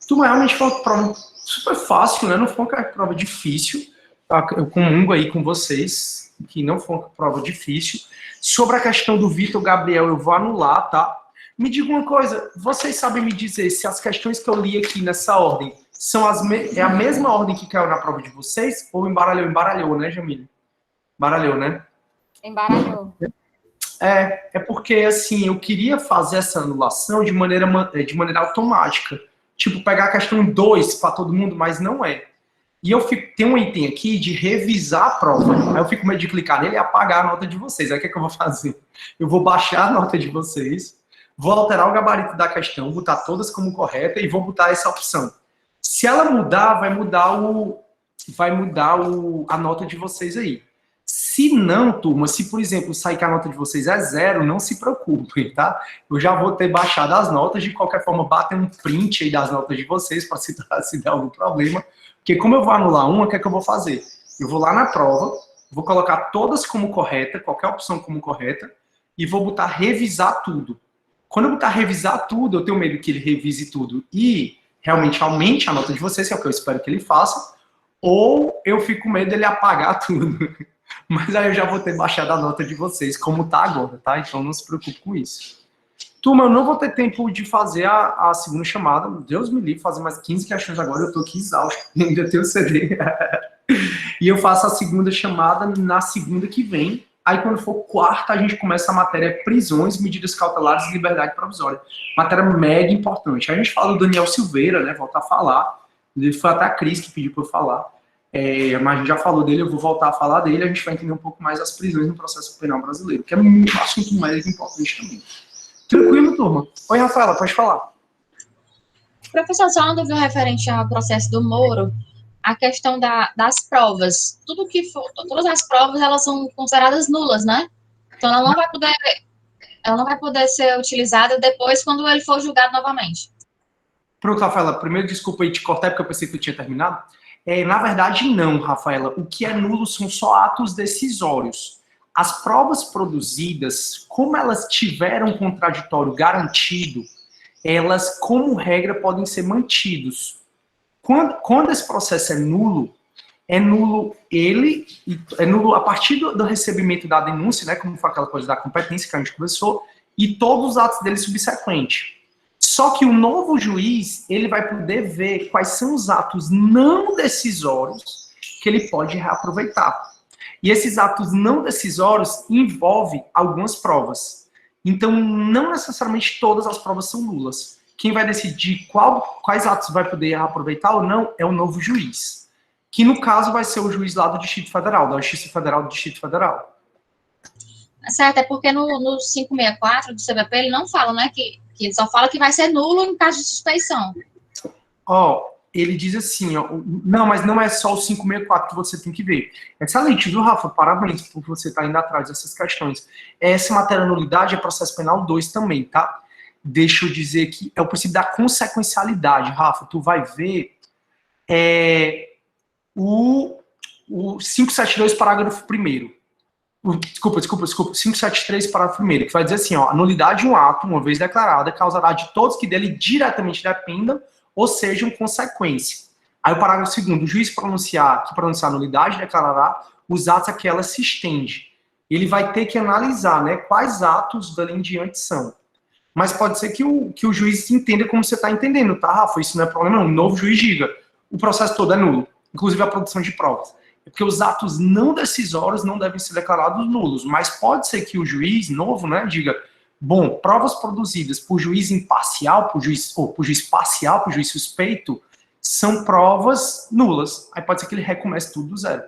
[SPEAKER 1] Turma, realmente foi uma prova super fácil, né? Não foi uma prova difícil. Tá? Eu comungo aí com vocês que não foi uma prova difícil. Sobre a questão do Vitor Gabriel, eu vou anular, tá? Me diga uma coisa, vocês sabem me dizer se as questões que eu li aqui nessa ordem são é a mesma ordem que caiu na prova de vocês? Ou embaralhou? Embaralhou, né, Jamile? Embaralhou, né?
[SPEAKER 2] Embaralhou.
[SPEAKER 1] É porque, assim, eu queria fazer essa anulação de maneira automática. Tipo, pegar a questão 2 para todo mundo, mas não é. E tem um item aqui de revisar a prova. Aí eu fico meio de clicar nele e apagar a nota de vocês. Aí o que é que eu vou fazer? Eu vou baixar a nota de vocês, vou alterar o gabarito da questão, botar todas como correta e vou botar essa opção. Se ela mudar, vai mudar a nota de vocês aí. Se não, turma, se, por exemplo, sair que a nota de vocês é 0, não se preocupem, tá? Eu já vou ter baixado as notas, de qualquer forma, batem um print aí das notas de vocês, para se der algum problema. Porque como eu vou anular uma, o que é que eu vou fazer? Eu vou lá na prova, vou colocar todas como correta, qualquer opção como correta, e vou botar revisar tudo. Quando eu botar revisar tudo, eu tenho medo que ele revise tudo e realmente aumente a nota de vocês, que é o que eu espero que ele faça, ou eu fico com medo dele apagar tudo. Mas aí eu já vou ter baixado a nota de vocês, como tá agora, tá? Então não se preocupe com isso. Turma, eu não vou ter tempo de fazer a segunda chamada. Deus me livre, fazer mais 15 questões agora, eu tô aqui exausto, ainda tenho CD. E eu faço a segunda chamada na segunda que vem. Aí quando for quarta, a gente começa a matéria prisões, medidas cautelares e liberdade provisória. Matéria mega importante. A gente fala do Daniel Silveira, né? Voltar a falar. Foi até a Cris que pediu para eu falar. Mas a gente já falou dele, eu vou voltar a falar dele, a gente vai entender um pouco mais as prisões no processo penal brasileiro, que é um assunto mais importante também. Tranquilo, turma? Oi, Rafaela, pode falar.
[SPEAKER 4] Professor, só uma dúvida referente ao processo do Moro, a questão das provas. Todas as provas, elas são consideradas nulas, né? Então, ela não vai poder ser utilizada depois quando ele for julgado novamente.
[SPEAKER 1] Pronto, Rafaela, primeiro desculpa aí te cortar, porque eu pensei que eu tinha terminado. Na verdade, não, Rafaela. O que é nulo são só atos decisórios. As provas produzidas, como elas tiveram um contraditório garantido, elas, como regra, podem ser mantidos. Quando esse processo é nulo a partir do recebimento da denúncia, né, como foi aquela coisa da competência que a gente conversou, e todos os atos dele subsequentes. Só que o novo juiz, ele vai poder ver quais são os atos não decisórios que ele pode reaproveitar. E esses atos não decisórios envolvem algumas provas. Então, não necessariamente todas as provas são nulas. Quem vai decidir quais atos vai poder reaproveitar ou não é o novo juiz. Que, no caso, vai ser o juiz lá do Distrito Federal, da Justiça Federal do Distrito Federal.
[SPEAKER 4] Certo, é porque no 564 do CBP ele não fala, né, que ele só fala que vai ser nulo em caso de suspeição.
[SPEAKER 1] Ele diz assim, não, mas não é só o 564 que você tem que ver. Excelente, viu, Rafa? Parabéns por você estar indo atrás dessas questões. Essa matéria nulidade é processo penal 2 também, tá? Deixa eu dizer que é o princípio da consequencialidade, Rafa. Tu vai ver o 572, parágrafo 1º. Desculpa, 573, parágrafo 1º, que vai dizer assim, a nulidade de um ato, uma vez declarada, causará de todos que dele diretamente dependam ou sejam consequência. Aí o parágrafo 2º, o juiz que pronunciar a nulidade declarará os atos a que ela se estende. Ele vai ter que analisar, né, quais atos dali em diante são. Mas pode ser que o juiz entenda como você está entendendo, tá, Rafa? Isso não é problema não. O novo juiz diga, o processo todo é nulo, inclusive a produção de provas. É porque os atos não decisórios não devem ser declarados nulos, mas pode ser que o juiz novo, né, diga, bom, provas produzidas por juiz imparcial, por juiz parcial, por juiz suspeito, são provas nulas. Aí pode ser que ele recomece tudo do zero.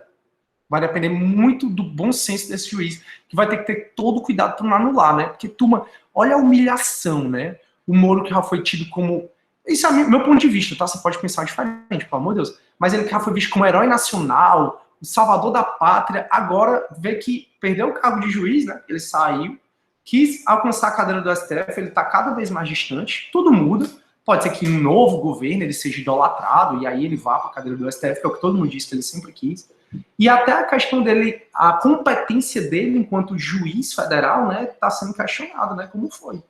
[SPEAKER 1] Vai depender muito do bom senso desse juiz, que vai ter que ter todo o cuidado para não anular, né? Porque, turma, olha a humilhação, né? O Moro que já foi tido como... Isso é meu ponto de vista, tá? Você pode pensar diferente, pelo amor de Deus. Mas ele que já foi visto como herói nacional, o salvador da pátria, agora vê que perdeu o cargo de juiz, né? Ele saiu, quis alcançar a cadeira do STF, ele está cada vez mais distante, tudo muda. Pode ser que em um novo governo ele seja idolatrado e aí ele vá para a cadeira do STF, que é o que todo mundo disse que ele sempre quis. E até a questão dele, a competência dele enquanto juiz federal, né, está sendo questionada, né, como foi.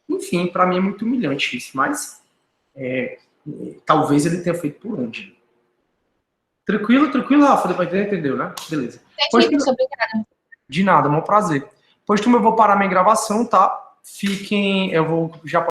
[SPEAKER 1] Enfim, para mim é muito humilhante isso, mas talvez ele tenha feito por onde. Tranquilo, Rafa? Depois entendeu, né? Beleza.
[SPEAKER 4] Obrigada.
[SPEAKER 1] De nada, é um prazer. Pois eu vou parar minha gravação, tá? Eu vou já